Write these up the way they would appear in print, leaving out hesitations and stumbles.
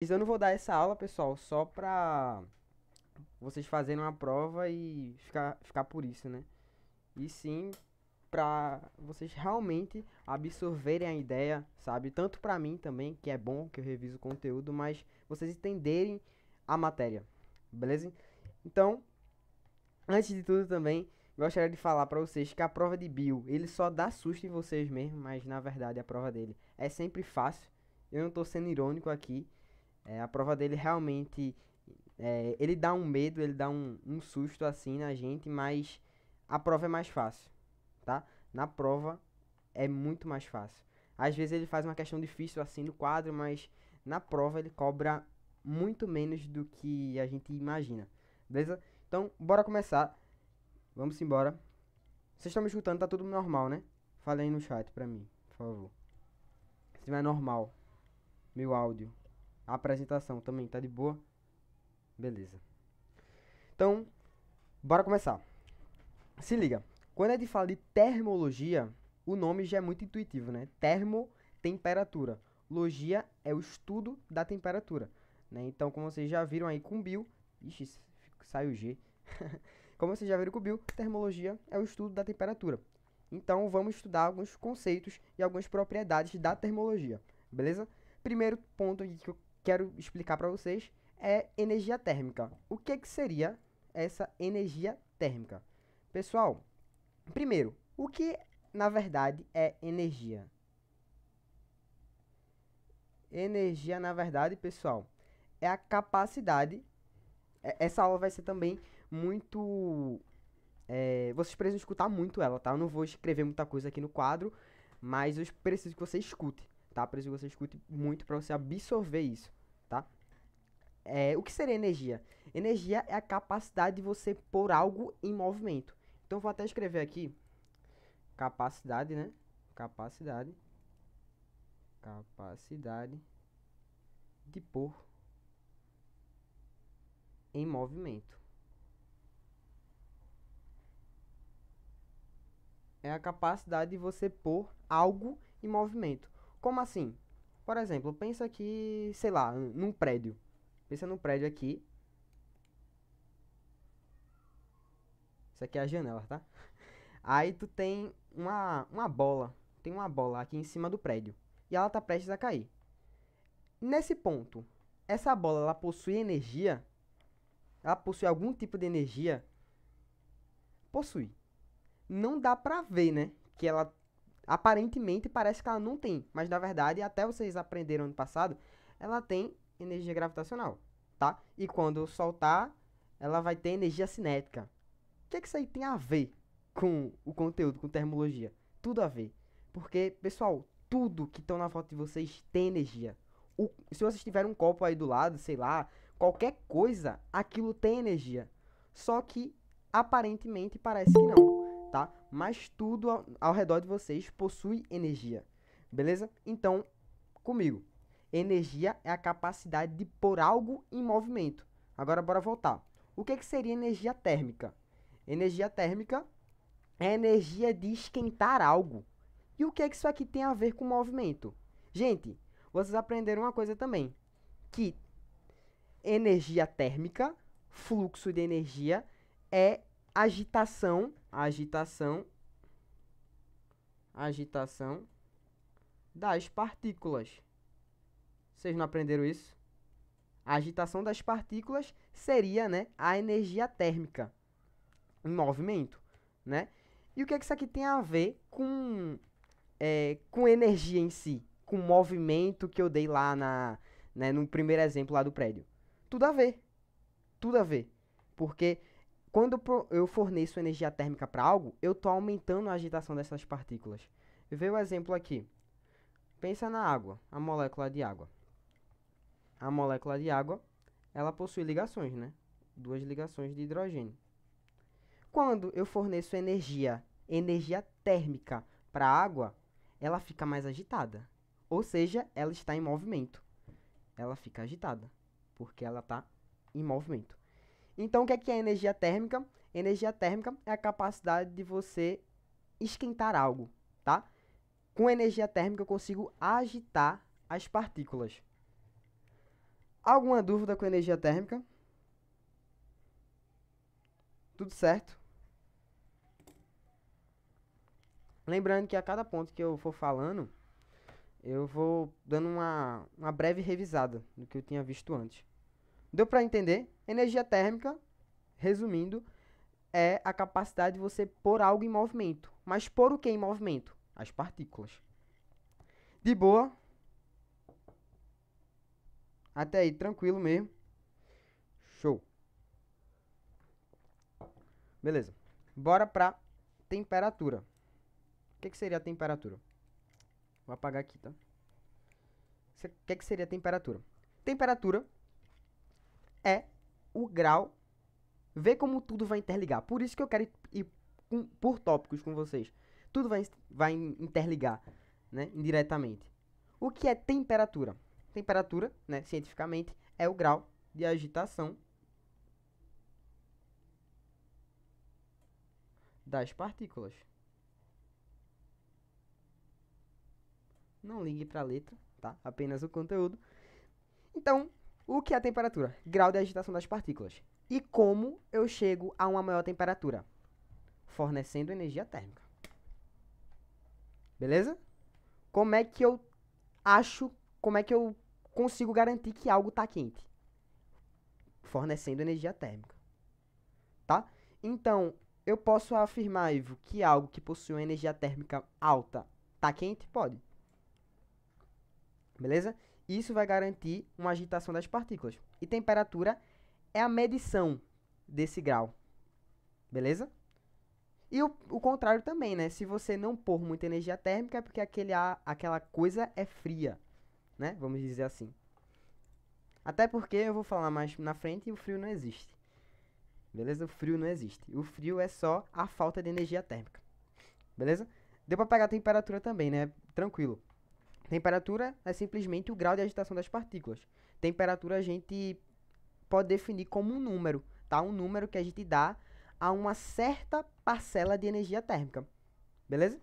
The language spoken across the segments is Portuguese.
Eu não vou dar essa aula, pessoal, só pra vocês fazerem uma prova e ficar por isso, né? E sim pra vocês realmente absorverem a ideia, sabe? Tanto pra mim também, que é bom que eu reviso o conteúdo, mas vocês entenderem a matéria, beleza? Então, antes de tudo também, gostaria de falar pra vocês que a prova de Bio, ele só dá susto em vocês mesmo, mas na verdade a prova dele é sempre fácil. Eu não tô sendo irônico aqui. A prova dele realmente ele dá um medo, ele dá um susto assim na gente, mas a prova é mais fácil, tá? Na prova é muito mais fácil. Às vezes ele faz uma questão difícil assim no quadro, mas na prova ele cobra muito menos do que a gente imagina, beleza? Então, bora começar. Vamos embora. Vocês estão me escutando, tá tudo normal, né? Fala aí no chat pra mim, por favor. Se tiver normal, meu áudio, a apresentação também tá de boa? Beleza. Então, bora começar. Se liga, quando a gente fala de termologia, o nome já é muito intuitivo, né? Termo, temperatura. Logia é o estudo da temperatura, né? Então, como vocês já viram aí com Bill, ixi, saiu G. Como vocês já viram com Bill, termologia é o estudo da temperatura. Então, vamos estudar alguns conceitos e algumas propriedades da termologia, beleza? Primeiro ponto que eu quero explicar para vocês é energia térmica. O que seria essa energia térmica? Pessoal, primeiro, o que na verdade é energia? Energia, na verdade, pessoal, é a capacidade. Essa aula vai ser também muito. Vocês precisam escutar muito ela, tá? Eu não vou escrever muita coisa aqui no quadro, mas eu preciso que você escute, tá? Preciso que você escute muito para você absorver isso, tá? O que seria energia? Energia é a capacidade de você pôr algo em movimento. Então, vou até escrever aqui capacidade, né? Capacidade. Capacidade de pôr em movimento. É a capacidade de você pôr algo em movimento. Como assim? Por exemplo, pensa aqui, sei lá, num prédio. Pensa num prédio aqui. Isso aqui é a janela, tá? Aí tu tem uma bola. Tem uma bola aqui em cima do prédio. E ela tá prestes a cair. Nesse ponto, essa bola ela possui energia? Ela possui algum tipo de energia? Possui. Não dá pra ver, né? Que ela aparentemente parece que ela não tem, mas na verdade, até vocês aprenderam ano passado, ela tem energia gravitacional, tá? E quando soltar, ela vai ter energia cinética. O que é que isso aí tem a ver com o conteúdo, com termologia? Tudo a ver. Porque, pessoal, tudo que estão na foto de vocês tem energia. Se vocês tiverem um copo aí do lado, sei lá, qualquer coisa, aquilo tem energia. Só que aparentemente parece que não, tá? Mas tudo ao redor de vocês possui energia. Beleza? Então, comigo. Energia é a capacidade de pôr algo em movimento. Agora bora voltar. O que seria energia térmica? Energia térmica é a energia de esquentar algo. E o que é que isso aqui tem a ver com movimento? Gente, vocês aprenderam uma coisa também, que energia térmica, fluxo de energia, é agitação das partículas. Vocês não aprenderam isso? A agitação das partículas seria, né, a energia térmica em movimento, né? E o que é que isso aqui tem a ver com energia em si, com o movimento que eu dei lá no primeiro exemplo lá do prédio? Tudo a ver, tudo a ver. Porque quando eu forneço energia térmica para algo, eu estou aumentando a agitação dessas partículas. Vê o exemplo aqui. Pensa na água, a molécula de água. A molécula de água, ela possui ligações, né? Duas ligações de hidrogênio. Quando eu forneço energia térmica para a água, ela fica mais agitada. Ou seja, ela está em movimento. Ela fica agitada, porque ela está em movimento. Então, o que é energia térmica? Energia térmica é a capacidade de você esquentar algo, tá? Com energia térmica eu consigo agitar as partículas. Alguma dúvida com energia térmica? Tudo certo? Lembrando que a cada ponto que eu for falando, eu vou dando uma breve revisada do que eu tinha visto antes. Deu para entender? Energia térmica, resumindo, é a capacidade de você pôr algo em movimento. Mas pôr o que em movimento? As partículas. De boa? Até aí, tranquilo mesmo. Show. Beleza. Bora pra temperatura. O que seria a temperatura? Vou apagar aqui, tá? O que seria a temperatura? Temperatura é o grau. Vê como tudo vai interligar. Por isso que eu quero ir por tópicos com vocês. Tudo vai interligar, né? Indiretamente. O que é temperatura? Temperatura, né, cientificamente, é o grau de agitação das partículas. Não ligue para a letra, tá? Apenas o conteúdo. Então, o que é a temperatura? Grau de agitação das partículas. E como eu chego a uma maior temperatura? Fornecendo energia térmica. Beleza? Como é que eu consigo garantir que algo está quente? Fornecendo energia térmica. Tá? Então, eu posso afirmar, Ivo, que algo que possui uma energia térmica alta está quente? Pode. Beleza? Isso vai garantir uma agitação das partículas. E temperatura é a medição desse grau. Beleza? E o contrário também, né? Se você não pôr muita energia térmica, é porque aquela coisa é fria, né? Vamos dizer assim. Até porque, eu vou falar mais na frente, o frio não existe. Beleza? O frio não existe. O frio é só a falta de energia térmica. Beleza? Deu pra pegar a temperatura também, né? Tranquilo. Temperatura é simplesmente o grau de agitação das partículas. Temperatura a gente pode definir como um número, tá? Um número que a gente dá a uma certa parcela de energia térmica. Beleza?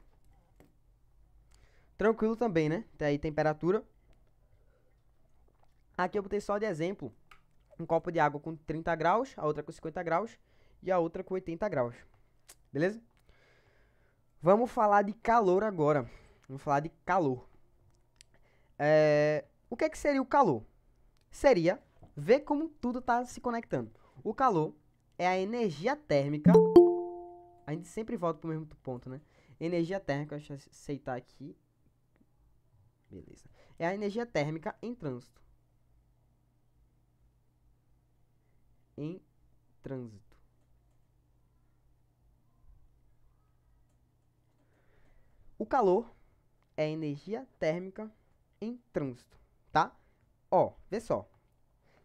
Tranquilo também, né? Tem aí temperatura. Aqui eu botei só de exemplo um copo de água com 30 graus, a outra com 50 graus e a outra com 80 graus. Beleza? Vamos falar de calor agora. Vamos falar de calor. O que seria o calor? Seria ver como tudo está se conectando. O calor é a energia térmica. A gente sempre volta para o mesmo ponto, né? Energia térmica, deixa eu aceitar aqui. Beleza. É a energia térmica em trânsito. Em trânsito. O calor é a energia térmica em trânsito, tá? Ó, vê só.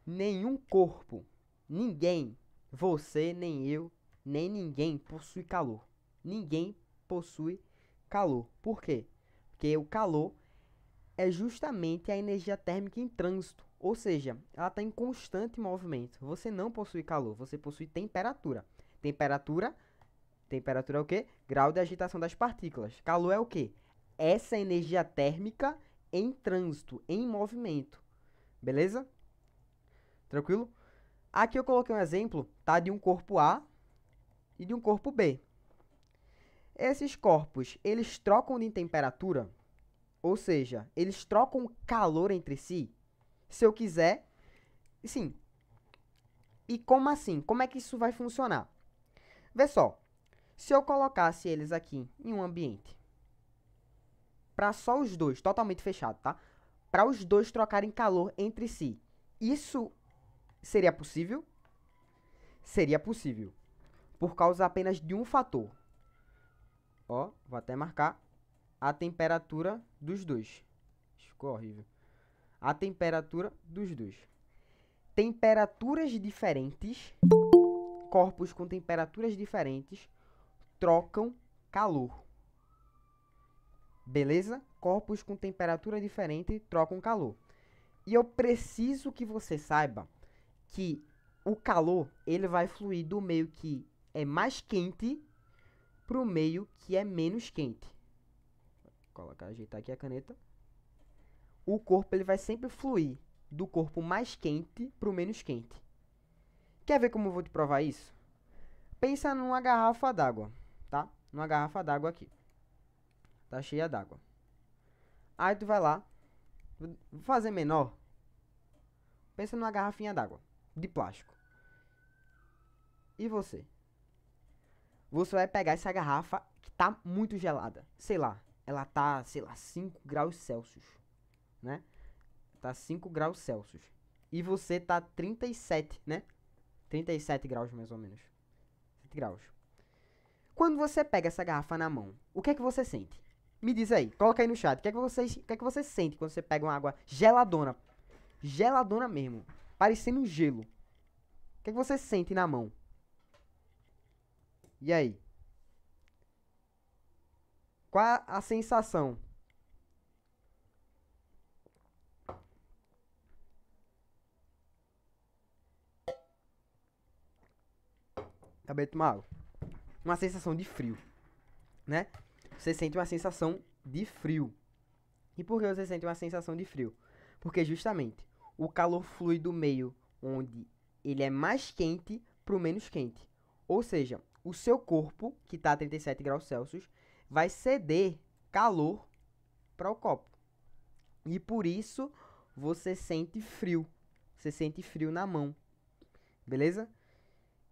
Nenhum corpo, ninguém, você, nem eu, nem ninguém possui calor. Ninguém possui calor. Por quê? Porque o calor é justamente a energia térmica em trânsito. Ou seja, ela está em constante movimento. Você não possui calor, você possui temperatura. Temperatura é o quê? Grau de agitação das partículas. Calor é o quê? Essa energia térmica em trânsito, em movimento. Beleza? Tranquilo? Aqui eu coloquei um exemplo, tá? De um corpo A e de um corpo B. Esses corpos, eles trocam de temperatura, ou seja, eles trocam calor entre si. Se eu quiser, sim. E como assim? Como é que isso vai funcionar? Vê só, se eu colocasse eles aqui em um ambiente, para só os dois, totalmente fechado, tá? Para os dois trocarem calor entre si, isso seria possível? Seria possível, por causa apenas de um fator. Ó, vou até marcar a temperatura dos dois. Ficou horrível. A temperatura dos dois. Temperaturas diferentes, corpos com temperaturas diferentes, trocam calor. Beleza? Corpos com temperatura diferente trocam calor. E eu preciso que você saiba que o calor, ele vai fluir do meio que é mais quente para o meio que é menos quente. Vou ajeitar aqui a caneta. O corpo, ele vai sempre fluir do corpo mais quente para o menos quente. Quer ver como eu vou te provar isso? Pensa numa garrafa d'água, tá? Numa garrafa d'água aqui. Tá cheia d'água. Aí tu vai lá, vou fazer menor. Pensa numa garrafinha d'água, de plástico. E você? Você vai pegar essa garrafa que tá muito gelada. Sei lá, ela tá, 5 graus Celsius, né? Tá 5 graus Celsius. E você tá 37, né? 37 graus mais ou menos. 7 graus. Quando você pega essa garrafa na mão, o que é que você sente? Me diz aí, coloca aí no chat. O que é que você sente quando você pega uma água geladona? Geladona mesmo, parecendo gelo. O que é que você sente na mão? E aí? Qual a sensação? Acabei de tomar água. Uma sensação de frio, né? Você sente uma sensação de frio. E por que você sente uma sensação de frio? Porque justamente o calor flui do meio onde ele é mais quente para o menos quente. Ou seja, o seu corpo, que está a 37 graus Celsius, vai ceder calor para o copo. E por isso você sente frio. Você sente frio na mão. Beleza?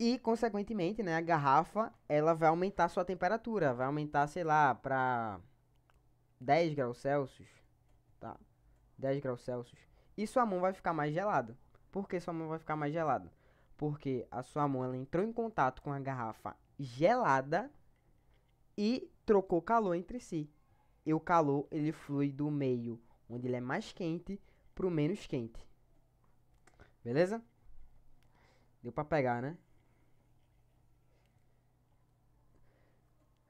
E, consequentemente, né, a garrafa, ela vai aumentar a sua temperatura. Vai aumentar, sei lá, para 10 graus Celsius, tá? 10 graus Celsius. E sua mão vai ficar mais gelada. Por que sua mão vai ficar mais gelada? Porque a sua mão, ela entrou em contato com a garrafa gelada e trocou calor entre si. E o calor, ele flui do meio onde ele é mais quente para o menos quente. Beleza? Deu para pegar, né?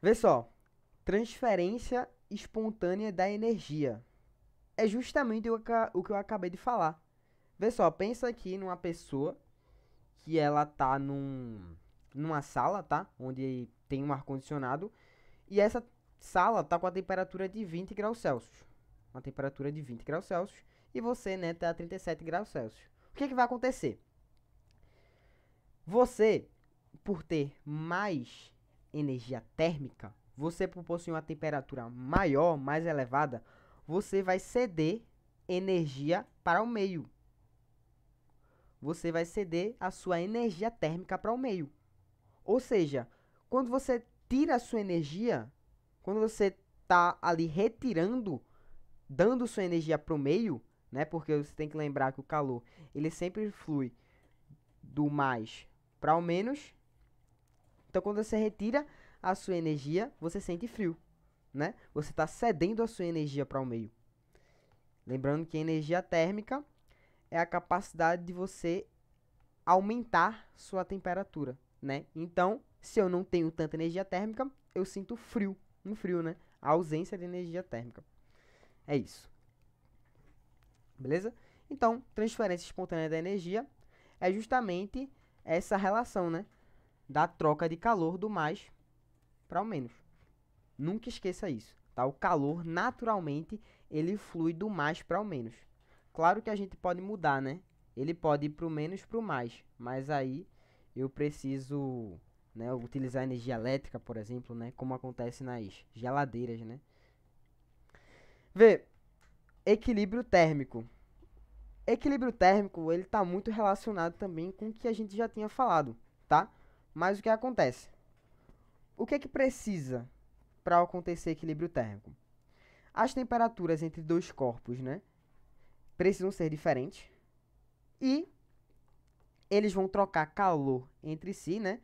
Vê só, transferência espontânea da energia. É justamente o que eu acabei de falar. Vê só, pensa aqui numa pessoa que ela tá numa sala, tá? Onde tem um ar-condicionado. E essa sala tá com a temperatura de 20 graus Celsius. Uma temperatura de 20 graus Celsius. E você, né, tá a 37 graus Celsius. O que que vai acontecer? Você, por ter mais energia térmica, você por possuir uma temperatura maior, mais elevada, você vai ceder energia para o meio. Você vai ceder a sua energia térmica para o meio. Ou seja, quando você tira a sua energia, quando você está ali retirando, dando sua energia para o meio, né? Porque você tem que lembrar que o calor, ele sempre flui do mais para o menos. Então, quando você retira a sua energia, você sente frio, né? Você está cedendo a sua energia para o meio. Lembrando que a energia térmica é a capacidade de você aumentar sua temperatura, né? Então, se eu não tenho tanta energia térmica, eu sinto frio, um frio, né? A ausência de energia térmica. É isso. Beleza? Então, transferência espontânea da energia é justamente essa relação, né? Da troca de calor do mais para o menos. Nunca esqueça isso, tá? O calor, naturalmente, ele flui do mais para o menos. Claro que a gente pode mudar, né? Ele pode ir para o menos para o mais, mas aí eu preciso, né, utilizar energia elétrica, por exemplo, né? Como acontece nas geladeiras, né? Vê, equilíbrio térmico. Equilíbrio térmico, ele está muito relacionado também com o que a gente já tinha falado, tá? Mas o que acontece? O que é que precisa para acontecer equilíbrio térmico? As temperaturas entre dois corpos, né, precisam ser diferentes e eles vão trocar calor entre si, né?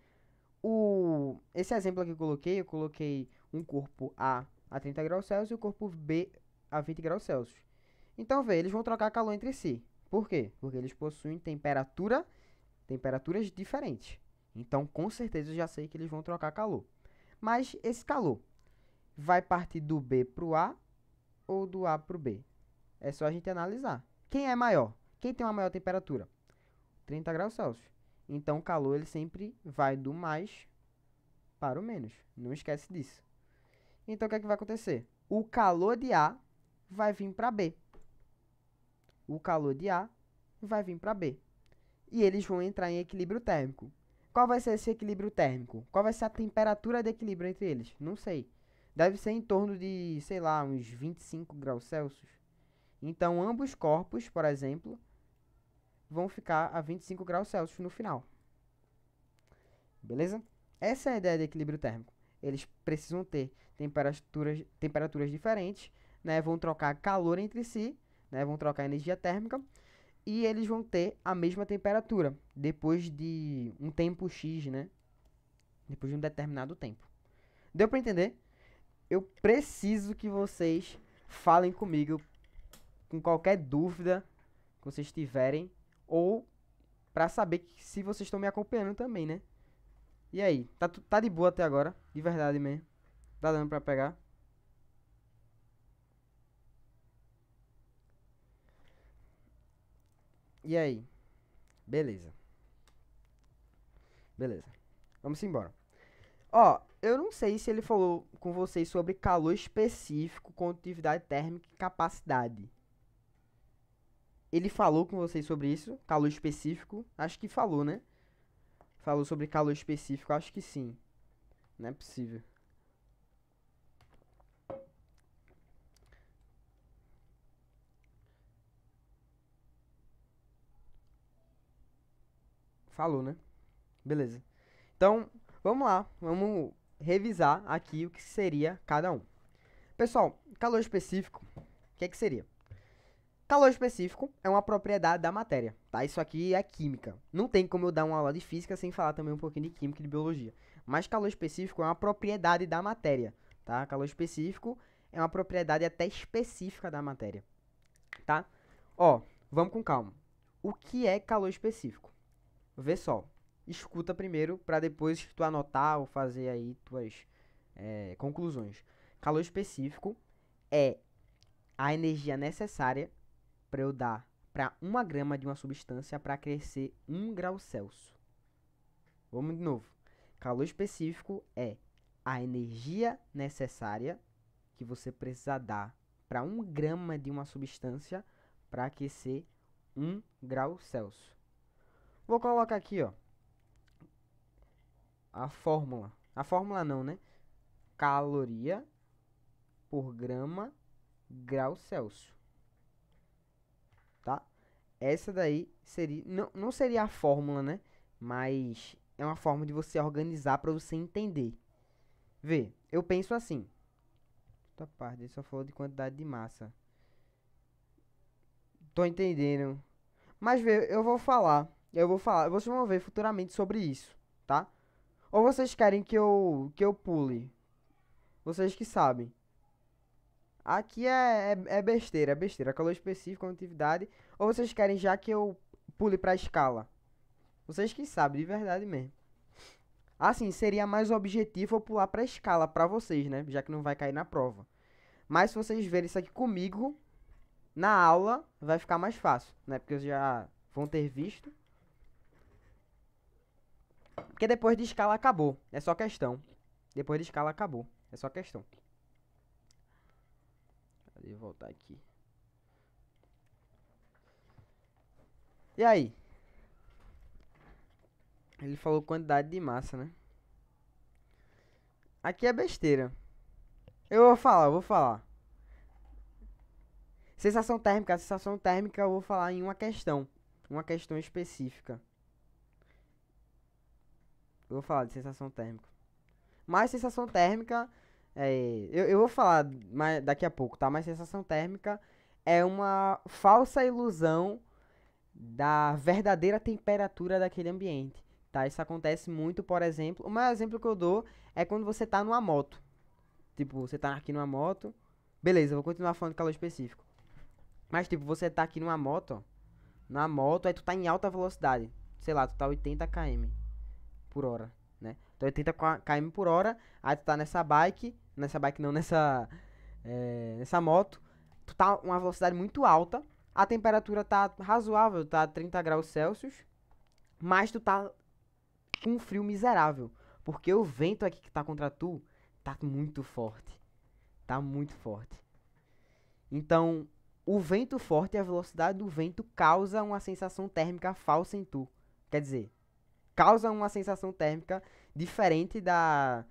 Esse exemplo aqui que eu coloquei um corpo a 30 graus Celsius e o corpo B a 20 graus Celsius. Então, vê, eles vão trocar calor entre si. Por quê? Porque eles possuem temperaturas diferentes. Então, com certeza, eu já sei que eles vão trocar calor. Mas esse calor vai partir do B para o A ou do A para o B? É só a gente analisar. Quem é maior? Quem tem uma maior temperatura? 30 graus Celsius. Então, o calor ele sempre vai do mais para o menos. Não esquece disso. Então, o que é que vai acontecer? O calor de A vai vir para B. O calor de A vai vir para B. E eles vão entrar em equilíbrio térmico. Qual vai ser esse equilíbrio térmico? Qual vai ser a temperatura de equilíbrio entre eles? Não sei. Deve ser em torno de, sei lá, uns 25 graus Celsius. Então, ambos corpos, por exemplo, vão ficar a 25 graus Celsius no final. Beleza? Essa é a ideia de equilíbrio térmico. Eles precisam ter temperaturas diferentes, né? Vão trocar calor entre si, né? Vão trocar energia térmica. E eles vão ter a mesma temperatura depois de um tempo X, né? Depois de um determinado tempo. Deu para entender? Eu preciso que vocês falem comigo com qualquer dúvida que vocês tiverem, ou para saber se vocês estão me acompanhando também, né? E aí, tá de boa até agora? De verdade mesmo? Tá dando pra pegar? E aí? Beleza. Beleza. Vamos embora. Ó, eu não sei se ele falou com vocês sobre calor específico, condutividade térmica e capacidade. Ele falou com vocês sobre isso? Calor específico? Acho que falou, né? Falou sobre calor específico? Acho que sim. Não é possível. Falou, né? Beleza. Então, vamos lá. Vamos revisar aqui o que seria cada um. Pessoal, calor específico, o que seria? Calor específico é uma propriedade da matéria, tá? Isso aqui é química. Não tem como eu dar uma aula de física sem falar também um pouquinho de química e de biologia. Mas calor específico é uma propriedade da matéria, tá? Calor específico é uma propriedade até específica da matéria, tá? Ó, vamos com calma. O que é calor específico? Vê só. Escuta primeiro para depois tu anotar ou fazer aí tuas conclusões. Calor específico é a energia necessária para eu dar para 1 grama de uma substância para crescer 1 grau Celsius. Vamos de novo. Calor específico é a energia necessária que você precisa dar para 1 grama de uma substância para aquecer 1 grau Celsius. Vou colocar aqui, ó, a fórmula. A fórmula não, né? Caloria por grama grau Celsius. Tá? Essa daí seria, não seria a fórmula, né? Mas é uma forma de você organizar para você entender. Vê, eu penso assim. Essa parte, ele só falou de quantidade de massa. Tô entendendo. Mas vê, vocês vão ver futuramente sobre isso, tá? Ou vocês querem que eu pule? Vocês que sabem. Aqui é besteira, é besteira. Calor específico, condutividade. Ou vocês querem já que eu pule pra escala? Vocês que sabem, de verdade mesmo. Assim, seria mais objetivo eu pular pra escala pra vocês, né? Já que não vai cair na prova. Mas se vocês verem isso aqui comigo, na aula, vai ficar mais fácil, né? Porque vocês já vão ter visto. Porque depois de escala acabou. É só questão. Depois de escala acabou. É só questão. Deixa eu voltar aqui. E aí? Ele falou quantidade de massa, né? Aqui é besteira. Eu vou falar. Sensação térmica eu vou falar em uma questão. Uma questão específica. Eu vou falar de sensação térmica. Mas sensação térmica, eu vou falar daqui a pouco, tá? Mas sensação térmica é uma falsa ilusão da verdadeira temperatura daquele ambiente, tá? Isso acontece muito, por exemplo, o maior exemplo que eu dou é quando você tá numa moto. Tipo, você tá aqui numa moto, beleza, eu vou continuar falando de calor específico. Mas tipo, você tá aqui numa moto, ó, na moto, aí tu tá em alta velocidade, sei lá, tu tá 80 km por hora, né? Então 80 km por hora, aí tu tá nessa bike não, nessa moto, tu tá uma velocidade muito alta, a temperatura tá razoável, tá 30 graus Celsius, mas tu tá com um frio miserável, porque o vento aqui que tá contra tu tá muito forte, tá muito forte. Então, o vento forte e a velocidade do vento causa uma sensação térmica falsa em tu. Quer dizer, causa uma sensação térmica diferente da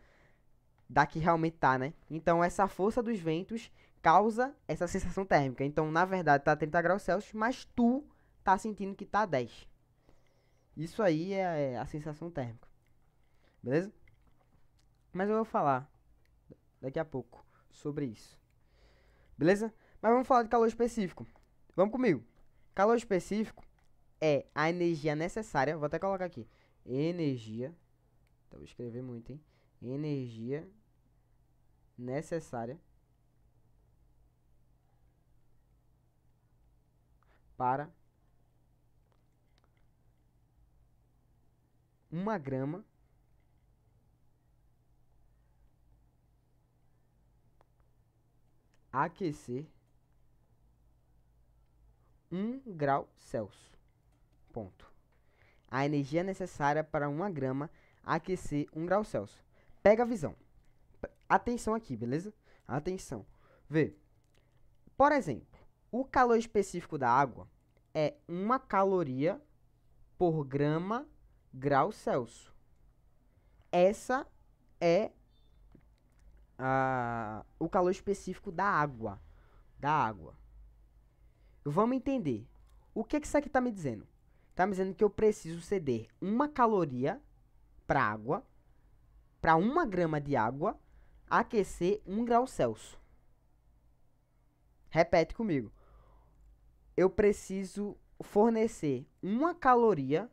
que realmente tá, né? Então, essa força dos ventos causa essa sensação térmica. Então, na verdade, tá 30 graus Celsius, mas tu tá sentindo que tá 10. Isso aí é a sensação térmica. Beleza? Mas eu vou falar daqui a pouco sobre isso. Beleza? Mas vamos falar de calor específico. Vamos comigo. Calor específico é a energia necessária. Vou até colocar aqui. Energia. Então, vou escrever muito, hein? Energia necessária para 1 grama aquecer 1 grau Celsius. Ponto. A energia necessária para 1 grama aquecer 1 grau Celsius. Pega a visão. Atenção aqui, beleza? Atenção. Vê. Por exemplo, o calor específico da água é 1 caloria por grau Celsius. Essa é o calor específico da água. Da água. Vamos entender. O que isso aqui está me dizendo? Está me dizendo que eu preciso ceder 1 caloria para água, para 1 grama de água, aquecer 1 grau Celsius. Repete comigo. Eu preciso fornecer 1 caloria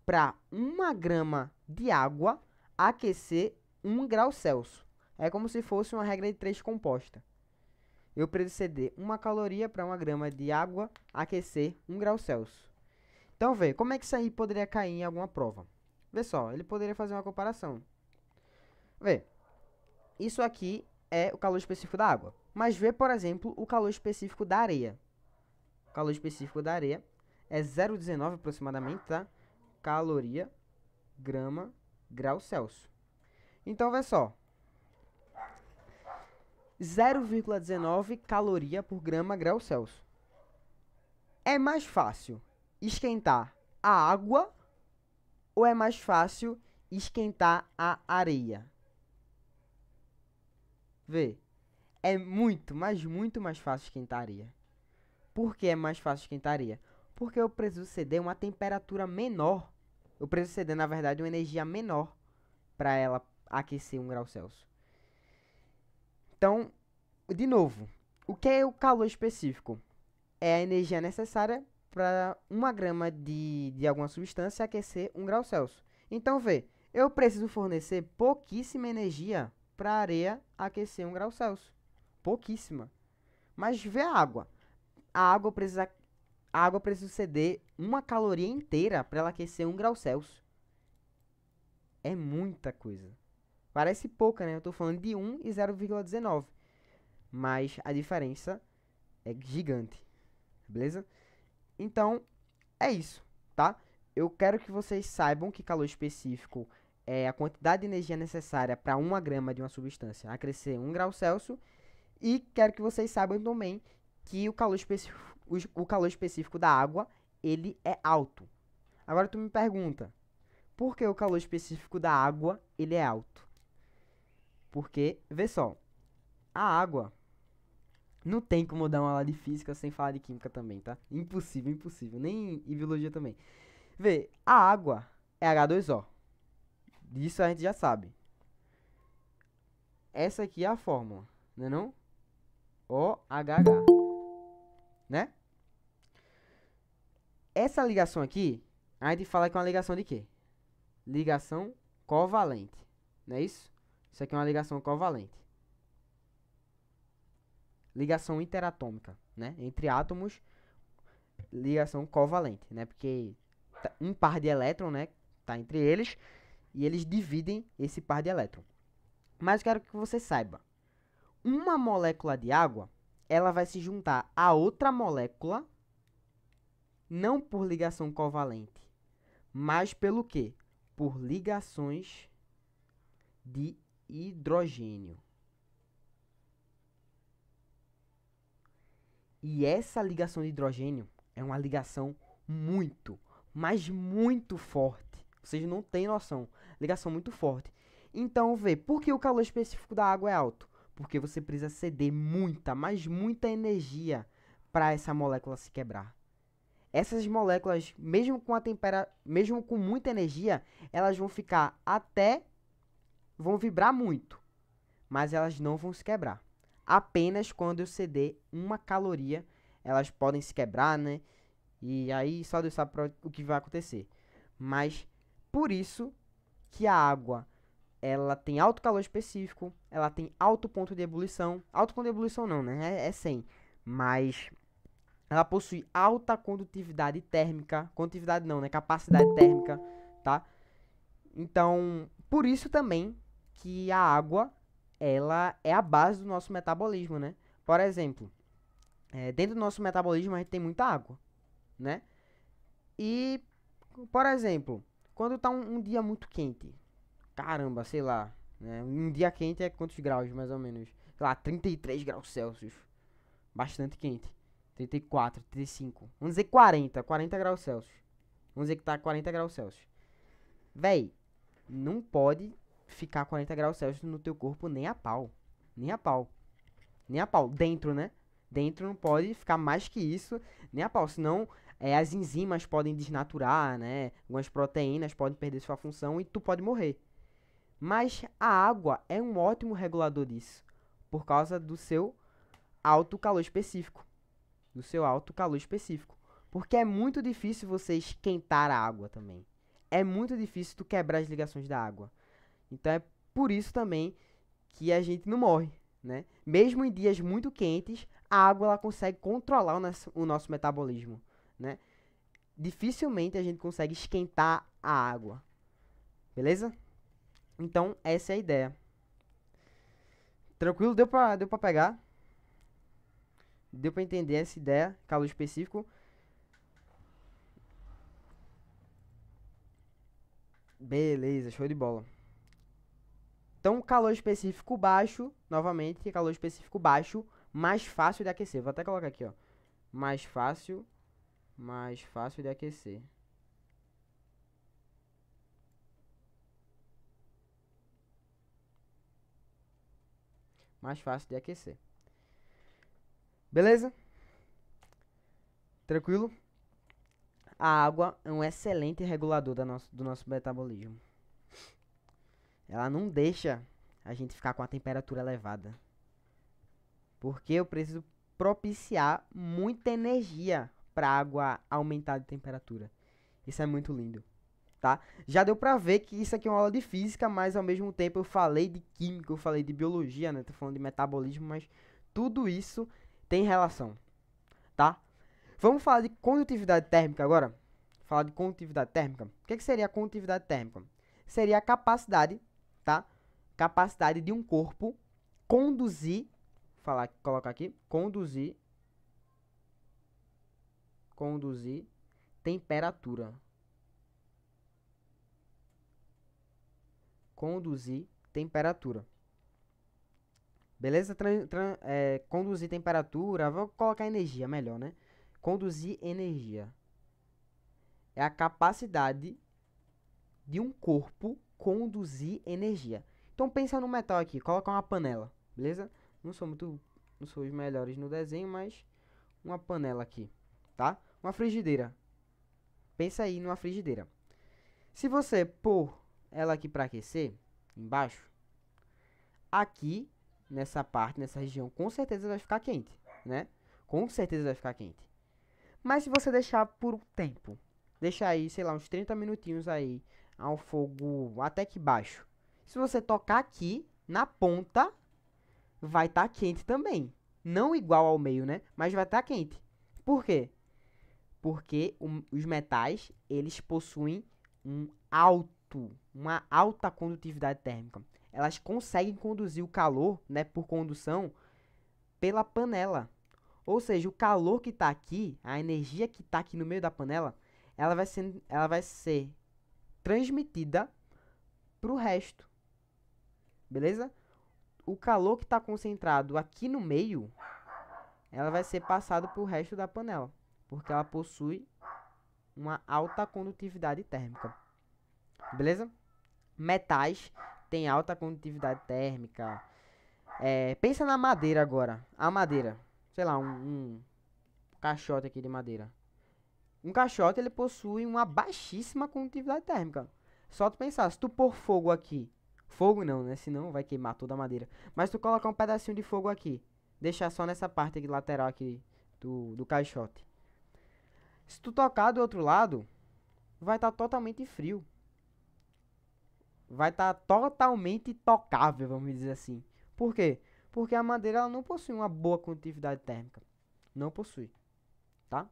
para 1 grama de água, aquecer 1 grau Celsius. É como se fosse uma regra de 3 composta. Eu preciso ceder 1 caloria para 1 grama de água, aquecer 1 grau Celsius. Então, vê, como é que isso aí poderia cair em alguma prova? Vê só, ele poderia fazer uma comparação. Vê, isso aqui é o calor específico da água. Mas vê, por exemplo, o calor específico da areia. O calor específico da areia é 0,19 aproximadamente, tá? Caloria, grau Celsius. Então, vê só. 0,19 caloria por grau Celsius. É mais fácil esquentar a água ou é mais fácil esquentar a areia? Vê, é muito, mas muito mais fácil esquentar a areia. Por que é mais fácil esquentar a areia? Porque eu preciso ceder uma temperatura menor. Eu preciso ceder, na verdade, uma energia menor para ela aquecer 1 grau Celsius. Então, de novo, o que é o calor específico? É a energia necessária para 1 grama de alguma substância aquecer 1 grau Celsius. Então, vê, eu preciso fornecer pouquíssima energia para a areia aquecer 1 grau Celsius. Pouquíssima. Mas vê a água. A água precisa ceder 1 caloria inteira para ela aquecer 1 grau Celsius. É muita coisa. Parece pouca, né? Eu estou falando de 1 e 0,19. Mas a diferença é gigante. Beleza? Então, é isso, tá? Eu quero que vocês saibam que calor específico é a quantidade de energia necessária para 1 grama de uma substância a crescer 1 grau Celsius. E quero que vocês saibam também que o calor específico da água, ele é alto. Agora tu me pergunta, por que o calor específico da água, ele é alto? Porque, vê só, a água não tem como dar uma aula de física sem falar de química também, tá? Impossível, impossível. Nem em biologia também. Vê, a água é H2O. Disso a gente já sabe. Essa aqui é a fórmula, não é não? OHH, né? Essa ligação aqui, a gente fala que é uma ligação de quê? Ligação covalente, não é isso? Isso aqui é uma ligação covalente. Ligação interatômica, né? Entre átomos, ligação covalente, né? Porque um par de elétron, né? Tá entre eles e eles dividem esse par de elétron. Mas eu quero que você saiba, uma molécula de água, ela vai se juntar a outra molécula, não por ligação covalente, mas pelo quê? Por ligações de hidrogênio. E essa ligação de hidrogênio é uma ligação muito, mas muito forte. Vocês não têm noção. Ligação muito forte. Então, vê, por que o calor específico da água é alto? Porque você precisa ceder muita, mas muita energia para essa molécula se quebrar. Essas moléculas, mesmo com muita energia, elas vão ficar vão vibrar muito, mas elas não vão se quebrar. Apenas quando eu ceder uma caloria, elas podem se quebrar, né? E aí só Deus sabe o que vai acontecer. Mas por isso que a água, ela tem alto calor específico, ela tem alto ponto de ebulição. Alto ponto de ebulição não, né? É 100. Mas ela possui alta condutividade térmica. Condutividade não, né? Capacidade térmica, tá? Então, por isso também que a água, ela é a base do nosso metabolismo, né? Por exemplo, dentro do nosso metabolismo a gente tem muita água, né? E, por exemplo, quando tá um dia muito quente, caramba, sei lá, né? Um dia quente é quantos graus, mais ou menos? Sei lá, 33 graus Celsius. Bastante quente. 34, 35. Vamos dizer 40 graus Celsius. Vamos dizer que tá 40 graus Celsius. Véi, não pode ficar 40 graus Celsius no teu corpo nem a pau. Nem a pau. Nem a pau. Dentro, né? Dentro não pode ficar mais que isso, nem a pau. Senão, as enzimas podem desnaturar, né? Algumas proteínas podem perder sua função e tu pode morrer. Mas a água é um ótimo regulador disso. Por causa do seu alto calor específico. Do seu alto calor específico. Porque é muito difícil você esquentar a água também. É muito difícil tu quebrar as ligações da água. Então é por isso também que a gente não morre, né? Mesmo em dias muito quentes, a água ela consegue controlar o nosso metabolismo, né? Dificilmente a gente consegue esquentar a água, beleza? Então essa é a ideia. Tranquilo? Deu pra pegar? Deu pra entender essa ideia, calor específico? Beleza, show de bola. Então, calor específico baixo, novamente, calor específico baixo, mais fácil de aquecer. Vou até colocar aqui, ó. Mais fácil de aquecer. Mais fácil de aquecer. Beleza? Tranquilo? A água é um excelente regulador do nosso metabolismo. Ela não deixa a gente ficar com a temperatura elevada. Porque eu preciso propiciar muita energia para a água aumentar de temperatura. Isso é muito lindo, tá? Já deu pra ver que isso aqui é uma aula de física, mas ao mesmo tempo eu falei de química, eu falei de biologia, né? Tô falando de metabolismo, mas tudo isso tem relação, tá? Vamos falar de condutividade térmica agora? Falar de condutividade térmica. O que seria a condutividade térmica? Seria a capacidade, tá? Capacidade de um corpo conduzir, colocar aqui, conduzir temperatura. Conduzir temperatura. Beleza? Conduzir temperatura. Vou colocar energia melhor, né? Conduzir energia. É a capacidade de um corpo conduzir energia. Então pensa no metal aqui. Coloca uma panela. Beleza? Não sou os melhores no desenho, mas uma panela aqui. Tá? Uma frigideira. Pensa aí numa frigideira. Se você pôr ela aqui para aquecer, embaixo, aqui, nessa parte, nessa região, com certeza vai ficar quente, né? Com certeza vai ficar quente. Mas se você deixar por um tempo, deixar aí, sei lá, uns 30 minutinhos aí, ao fogo até que baixo. Se você tocar aqui, na ponta, vai estar quente também. Não igual ao meio, né? Mas vai estar quente. Por quê? Porque os metais, eles possuem uma alta condutividade térmica. Elas conseguem conduzir o calor, né, por condução, pela panela. Ou seja, o calor que está aqui, a energia que está aqui no meio da panela, ela vai ser transmitida para o resto. Beleza? O calor que está concentrado aqui no meio, ela vai ser passada para o resto da panela, porque ela possui uma alta condutividade térmica. Beleza? Metais têm alta condutividade térmica. Pensa na madeira agora. A madeira, sei lá, um caixote aqui de madeira. Um caixote ele possui uma baixíssima condutividade térmica. Só tu pensar, se tu pôr fogo aqui, fogo não, né? Senão vai queimar toda a madeira. Mas tu colocar um pedacinho de fogo aqui, deixar só nessa parte aqui lateral aqui do caixote. Se tu tocar do outro lado, vai estar totalmente frio. Vai estar totalmente tocável, vamos dizer assim. Por quê? Porque a madeira ela não possui uma boa condutividade térmica. Não possui, tá?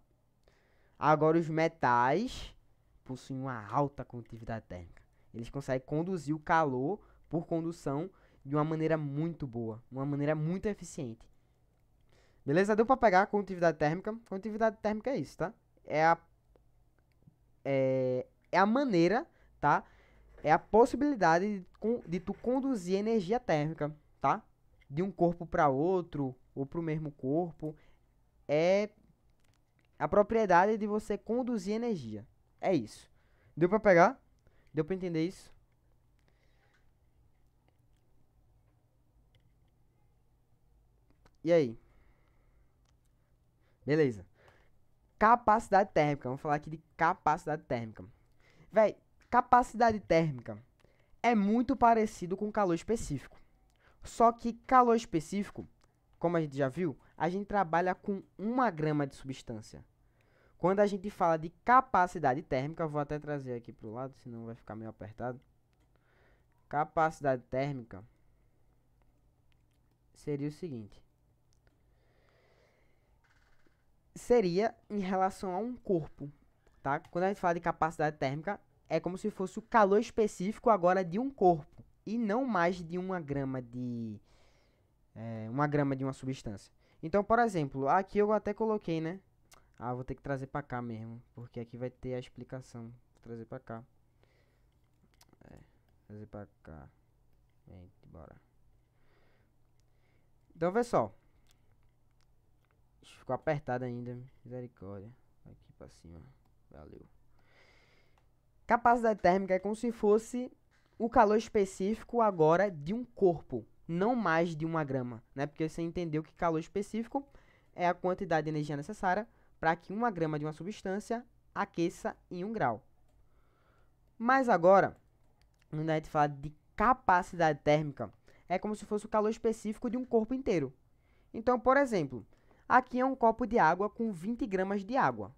Agora os metais possuem uma alta condutividade térmica. Eles conseguem conduzir o calor por condução de uma maneira muito boa, uma maneira muito eficiente. Beleza? Deu para pegar a condutividade térmica? Condutividade térmica é isso, tá? É a maneira, tá? É a possibilidade de tu conduzir energia térmica, tá? De um corpo para outro ou para o mesmo corpo. É a propriedade de você conduzir energia. É isso. Deu para pegar? Deu para entender isso? E aí? Beleza. Capacidade térmica. Vamos falar aqui de capacidade térmica. Véi, capacidade térmica é muito parecido com calor específico. Só que calor específico, como a gente já viu, a gente trabalha com 1 grama de substância. Quando a gente fala de capacidade térmica, eu vou até trazer aqui para o lado, senão vai ficar meio apertado. Capacidade térmica seria o seguinte. Seria em relação a um corpo, tá? Quando a gente fala de capacidade térmica, é como se fosse o calor específico agora de um corpo e não mais de 1 grama de 1 grama de uma substância. Então, por exemplo, aqui eu até coloquei, né? Ah, vou ter que trazer pra cá mesmo, porque aqui vai ter a explicação. Vou trazer pra cá. Trazer pra cá. Vem, bora. Então, vê só. Ficou apertado ainda. Misericórdia. Aqui pra cima. Valeu. Capacidade térmica é como se fosse o calor específico agora de um corpo, não mais de 1 grama, né? Porque você entendeu que calor específico é a quantidade de energia necessária para que 1 grama de uma substância aqueça em 1 grau. Mas agora, quando a gente fala de capacidade térmica, é como se fosse o calor específico de um corpo inteiro. Então, por exemplo, aqui é um copo de água com 20 gramas de água.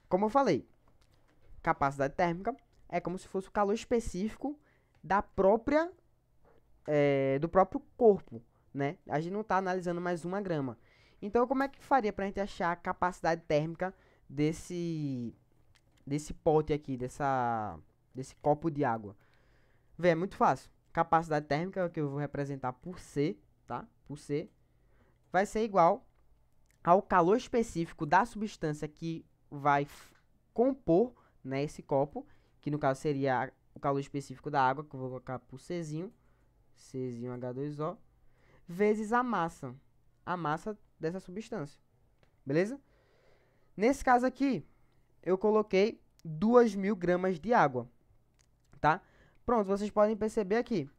Como eu falei, capacidade térmica é como se fosse o calor específico da própria do próprio corpo, né? A gente não está analisando mais 1 grama. Então, como é que faria para a gente achar a capacidade térmica desse pote aqui, desse copo de água? Vê, é muito fácil. Capacidade térmica, que eu vou representar por C, tá? Por C, vai ser igual ao calor específico da substância que vai compor, né, esse copo, que no caso seria o calor específico da água, que eu vou colocar por Czinho H2O, vezes a massa dessa substância. Beleza? Nesse caso aqui, eu coloquei 2.000 gramas de água, tá? Pronto, vocês podem perceber aqui.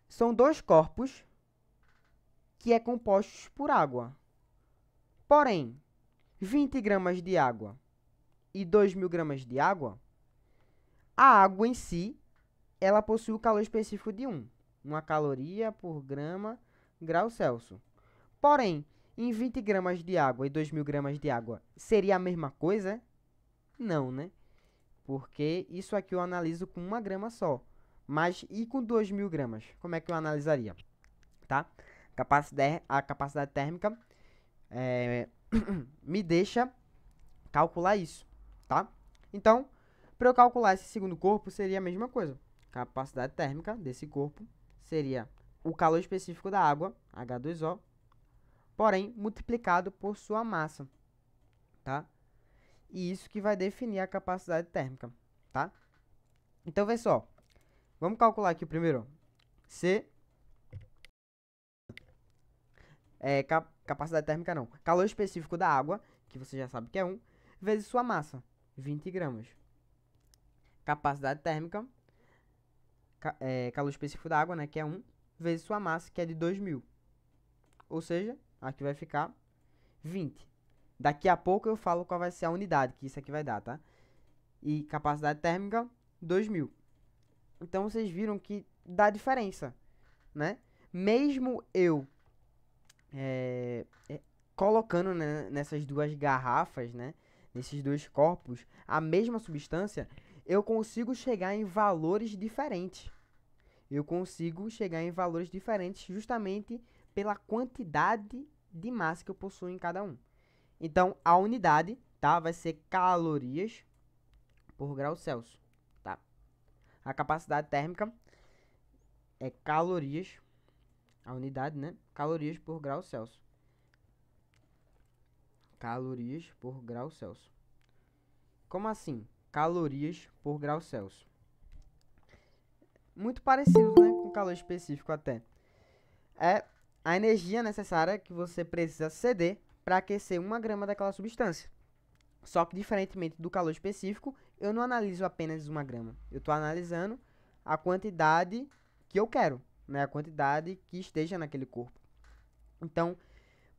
São dois corpos que é compostos por água. Porém, 20 gramas de água e 2.000 gramas de água, a água em si, ela possui o calor específico de 1 caloria por grau Celsius. Porém, em 20 gramas de água e 2.000 gramas de água, seria a mesma coisa? Não, né? Porque isso aqui eu analiso com 1 grama só. Mas e com 2.000 gramas? Como é que eu analisaria? Tá? A capacidade térmica me deixa calcular isso, tá? Então, para eu calcular esse segundo corpo, seria a mesma coisa. Capacidade térmica desse corpo seria o calor específico da água, H2O, porém multiplicado por sua massa, tá? E isso que vai definir a capacidade térmica, tá? Então, vê só. Vamos calcular aqui o primeiro. C Capacidade térmica não. Calor específico da água, que você já sabe que é 1, vezes sua massa, 20 gramas. Capacidade térmica, calor específico da água, né, que é 1, vezes sua massa, que é de 2.000. Ou seja, aqui vai ficar 20. Daqui a pouco eu falo qual vai ser a unidade que isso aqui vai dar, tá? E capacidade térmica, 2.000. Então, vocês viram que dá diferença, né? Mesmo eu colocando, né, nessas duas garrafas, né, nesses dois corpos, a mesma substância, eu consigo chegar em valores diferentes. Eu consigo chegar em valores diferentes justamente pela quantidade de massa que eu possuo em cada um. Então, a unidade, tá, vai ser calorias por grau Celsius, tá? A capacidade térmica é calorias, a unidade, né? Calorias por grau Celsius. Calorias por grau Celsius. Como assim? Calorias por grau Celsius. Muito parecido, né, com calor específico até. É a energia necessária que você precisa ceder para aquecer 1 grama daquela substância. Só que, diferentemente do calor específico, eu não analiso apenas 1 grama. Eu estou analisando a quantidade que eu quero, né? A quantidade que esteja naquele corpo. Então,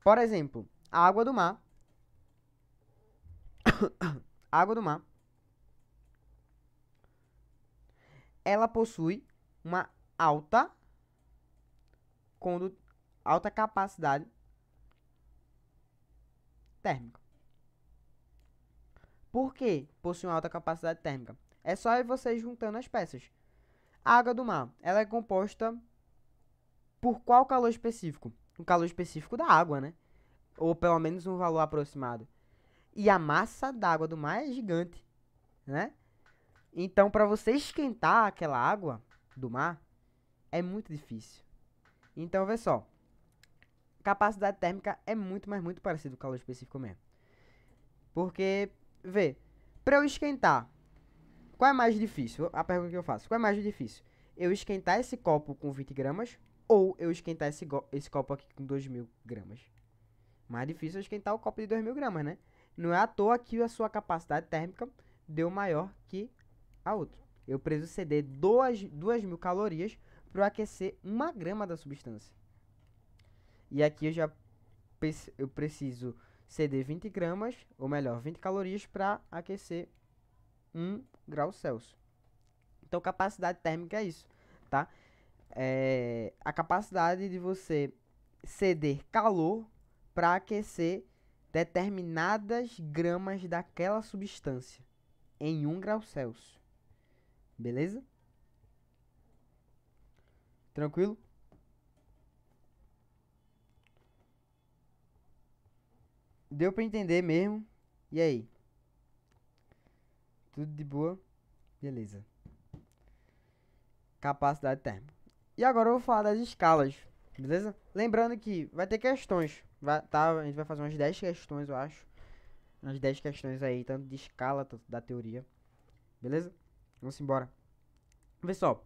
por exemplo, a água do mar. A água do mar. Ela possui uma alta capacidade térmica. Por que possui uma alta capacidade térmica? É só você juntando as peças. A água do mar, ela é composta por qual calor específico? Um calor específico da água, né? Ou pelo menos um valor aproximado. E a massa da água do mar é gigante, né? Então, para você esquentar aquela água do mar, é muito difícil. Então, vê só. Capacidade térmica é muito, mas muito parecido com o calor específico mesmo. Porque, vê, para eu esquentar, qual é mais difícil? A pergunta que eu faço, qual é mais difícil? Eu esquentar esse copo com 20 gramas ou eu esquentar esse copo aqui com 2.000 gramas? Mais difícil é esquentar o copo de 2.000 gramas, né? Não é à toa que a sua capacidade térmica deu maior que a outra. Eu preciso ceder 2.000 calorias para aquecer 1 grama da substância. E aqui eu preciso ceder 20 gramas, ou melhor, 20 calorias para aquecer 1 grau Celsius. Então, capacidade térmica é isso, tá? A capacidade de você ceder calor para aquecer determinadas gramas daquela substância em 1 grau Celsius. Beleza? Tranquilo? Deu para entender mesmo? E aí? Tudo de boa? Beleza. Capacidade térmica. E agora eu vou falar das escalas, beleza? Lembrando que vai ter questões, a gente vai fazer umas 10 questões, eu acho. Umas 10 questões aí, tanto de escala, tanto da teoria. Beleza? Vamos embora. Vê só.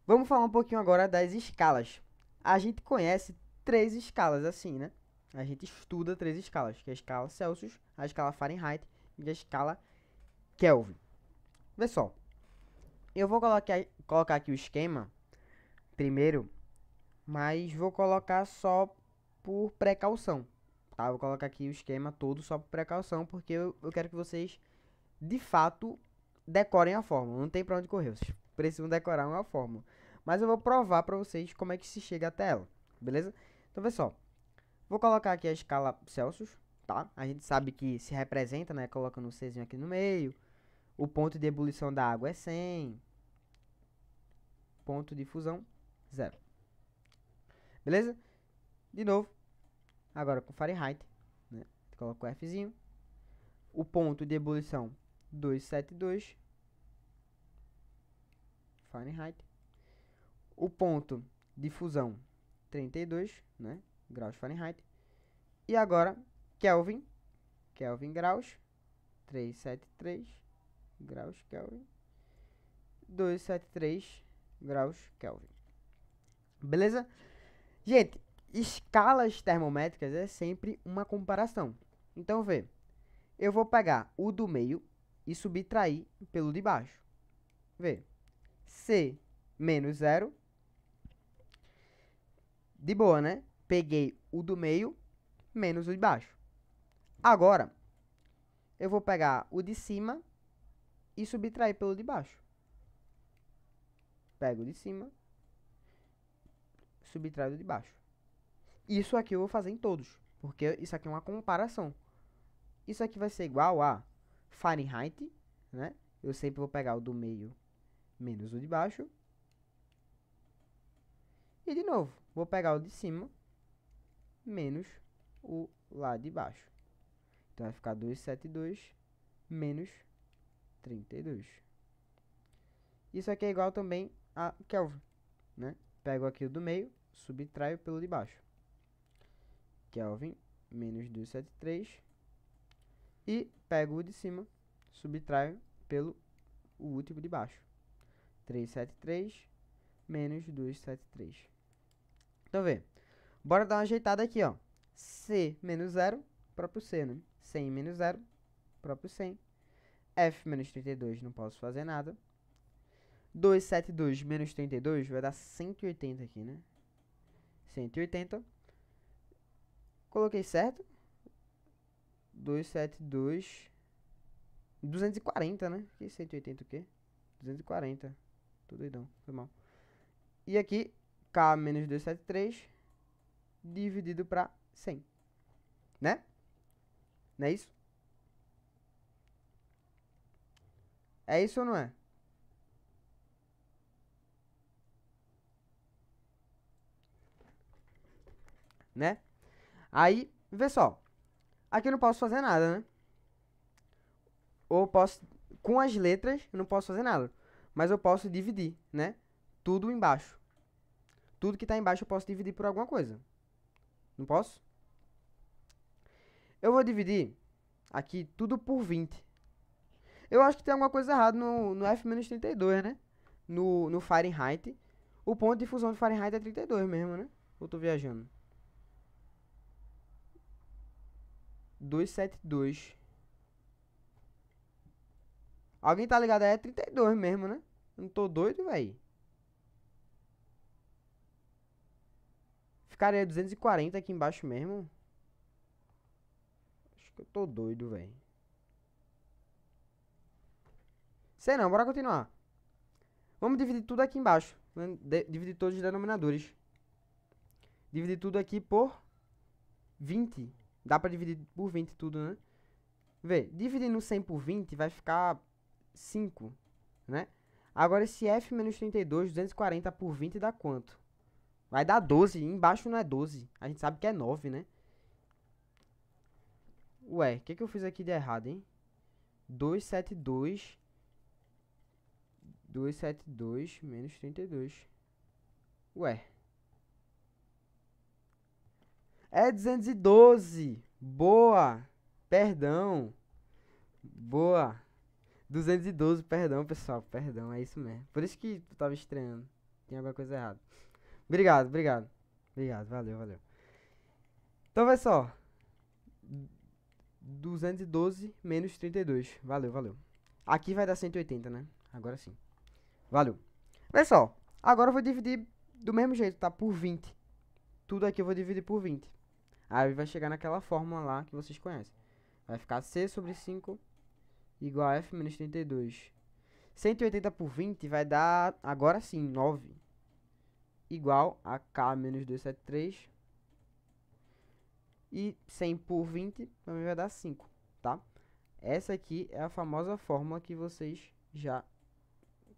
Vamos falar um pouquinho agora das escalas. A gente conhece 3 escalas assim, né? A gente estuda 3 escalas, que é a escala Celsius, a escala Fahrenheit e a escala Kelvin. Vê só. Eu vou colocar aqui o esquema primeiro, mas vou colocar só por precaução, tá? Vou colocar aqui o esquema todo só por precaução, porque eu quero que vocês, de fato, decorem a fórmula. Não tem pra onde correr, vocês precisam decorar uma fórmula. Mas eu vou provar pra vocês como é que se chega até ela, beleza? Então, vê só. Vou colocar aqui a escala Celsius, tá? A gente sabe que se representa, né? Colocando um Czinho aqui no meio. O ponto de ebulição da água é 100. Ponto de fusão, 0. Beleza? De novo. Agora com Fahrenheit, né? Coloco o Fzinho. O ponto de ebulição, 272. Fahrenheit. O ponto de fusão, 32, né? Graus Fahrenheit. E agora, Kelvin. Kelvin graus. 373 graus Kelvin. 273 graus Kelvin. Beleza? Gente, escalas termométricas é sempre uma comparação. Então, vê, eu vou pegar o do meio e subtrair pelo de baixo. Vê, C menos 0, de boa, né? Peguei o do meio menos o de baixo. Agora, eu vou pegar o de cima e subtrair pelo de baixo. Pego o de cima, subtraio do de baixo. Isso aqui eu vou fazer em todos, porque isso aqui é uma comparação. Isso aqui vai ser igual a Fahrenheit, né? Eu sempre vou pegar o do meio menos o de baixo. E de novo, vou pegar o de cima menos o lá de baixo. Então vai ficar 272 menos 32. Isso aqui é igual também a Kelvin, né? Pego aqui o do meio, subtraio pelo de baixo. Kelvin menos 273. E pego o de cima, subtraio pelo o último de baixo. 373 menos 273. Então, vê. Bora dar uma ajeitada aqui, ó. C menos 0, próprio C, né? 100 menos 0, próprio 100. F menos 32, não posso fazer nada. 272 menos 32 vai dar 180 aqui, né? 180. Coloquei certo. 272. 240, né? Que 180 o quê? 240. Tô doidão, foi mal. E aqui, K menos 273 dividido para 100. Né? Não é isso? É isso ou não é? Né? Aí, vê só. Aqui eu não posso fazer nada, né? Ou posso... Com as letras, eu não posso fazer nada. Mas eu posso dividir, né? Tudo embaixo. Tudo que tá embaixo eu posso dividir por alguma coisa. Não posso? Eu vou dividir aqui tudo por 20. Eu acho que tem alguma coisa errada no F-32, né? No Fahrenheit. O ponto de fusão do Fahrenheit é 32 mesmo, né? Ou tô viajando? 272. Alguém tá ligado? É 32 mesmo, né? Eu não tô doido, velho. Ficaria 240 aqui embaixo mesmo. Acho que eu tô doido, velho. Sei não, bora continuar. Vamos dividir tudo aqui embaixo. Né? Dividir todos os denominadores. Dividir tudo aqui por 20. Dá pra dividir por 20 tudo, né? Vê, dividindo 100 por 20 vai ficar 5, né? Agora esse F menos 32, 240 por 20 dá quanto? Vai dar 12. Embaixo não é 12. A gente sabe que é 9, né? Ué, o que eu fiz aqui de errado, hein? 272 menos 32. Ué. É 212. Boa. Perdão. Boa. 212, perdão, pessoal. Perdão, é isso mesmo. Por isso que tu tava estranhando. Tem alguma coisa errada. Obrigado, obrigado. Obrigado, valeu, valeu. Então, vai só. 212 menos 32. Valeu, valeu. Aqui vai dar 180, né? Agora sim. Valeu. Pessoal, agora eu vou dividir do mesmo jeito, tá? Por 20. Tudo aqui eu vou dividir por 20. Aí vai chegar naquela fórmula lá que vocês conhecem. Vai ficar C sobre 5 igual a F menos 32. 180 por 20 vai dar, agora sim, 9. Igual a K menos 273. E 100 por 20 também vai dar 5, tá? Essa aqui é a famosa fórmula que vocês já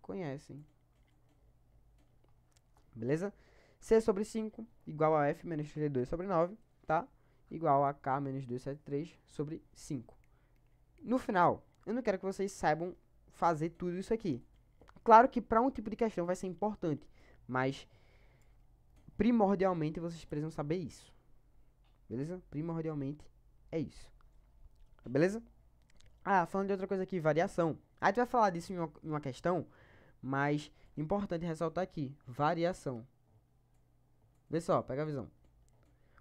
conhecem. Beleza? C sobre 5 igual a F menos 32 sobre 9, tá? Igual a K menos 273 sobre 5. No final, eu não quero que vocês saibam fazer tudo isso aqui. Claro que para um tipo de questão vai ser importante, mas primordialmente vocês precisam saber isso. Beleza? Primordialmente é isso. Beleza? Ah, falando de outra coisa aqui, variação. A gente vai falar disso em uma questão, mas importante ressaltar aqui, variação. Vê só, pega a visão.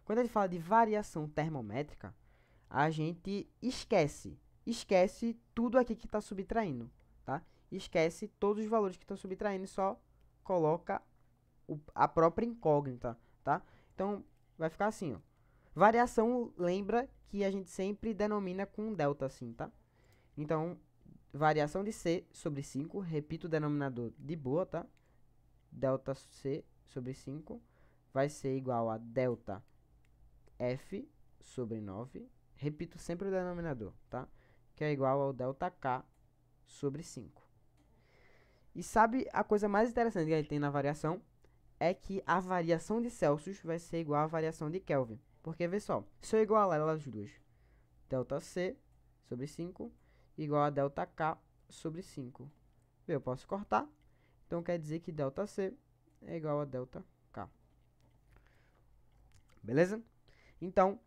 Quando a gente fala de variação termométrica, a gente esquece tudo aqui que está subtraindo, tá? Esquece todos os valores que estão subtraindo e só coloca a própria incógnita, tá? Então, vai ficar assim, ó. Variação, lembra que a gente sempre denomina com delta, assim, tá? Então, variação de C sobre 5, repito o denominador de boa, tá? Delta C sobre 5 vai ser igual a delta F sobre 9. Repito sempre o denominador, tá? Que é igual ao delta K sobre 5. E sabe a coisa mais interessante que a gente tem na variação? É que a variação de Celsius vai ser igual à variação de Kelvin. Porque, vê só, se eu igualar elas duas, delta C sobre 5 igual a delta K sobre 5. Eu posso cortar, então quer dizer que delta C é igual a delta K. Beleza? Então,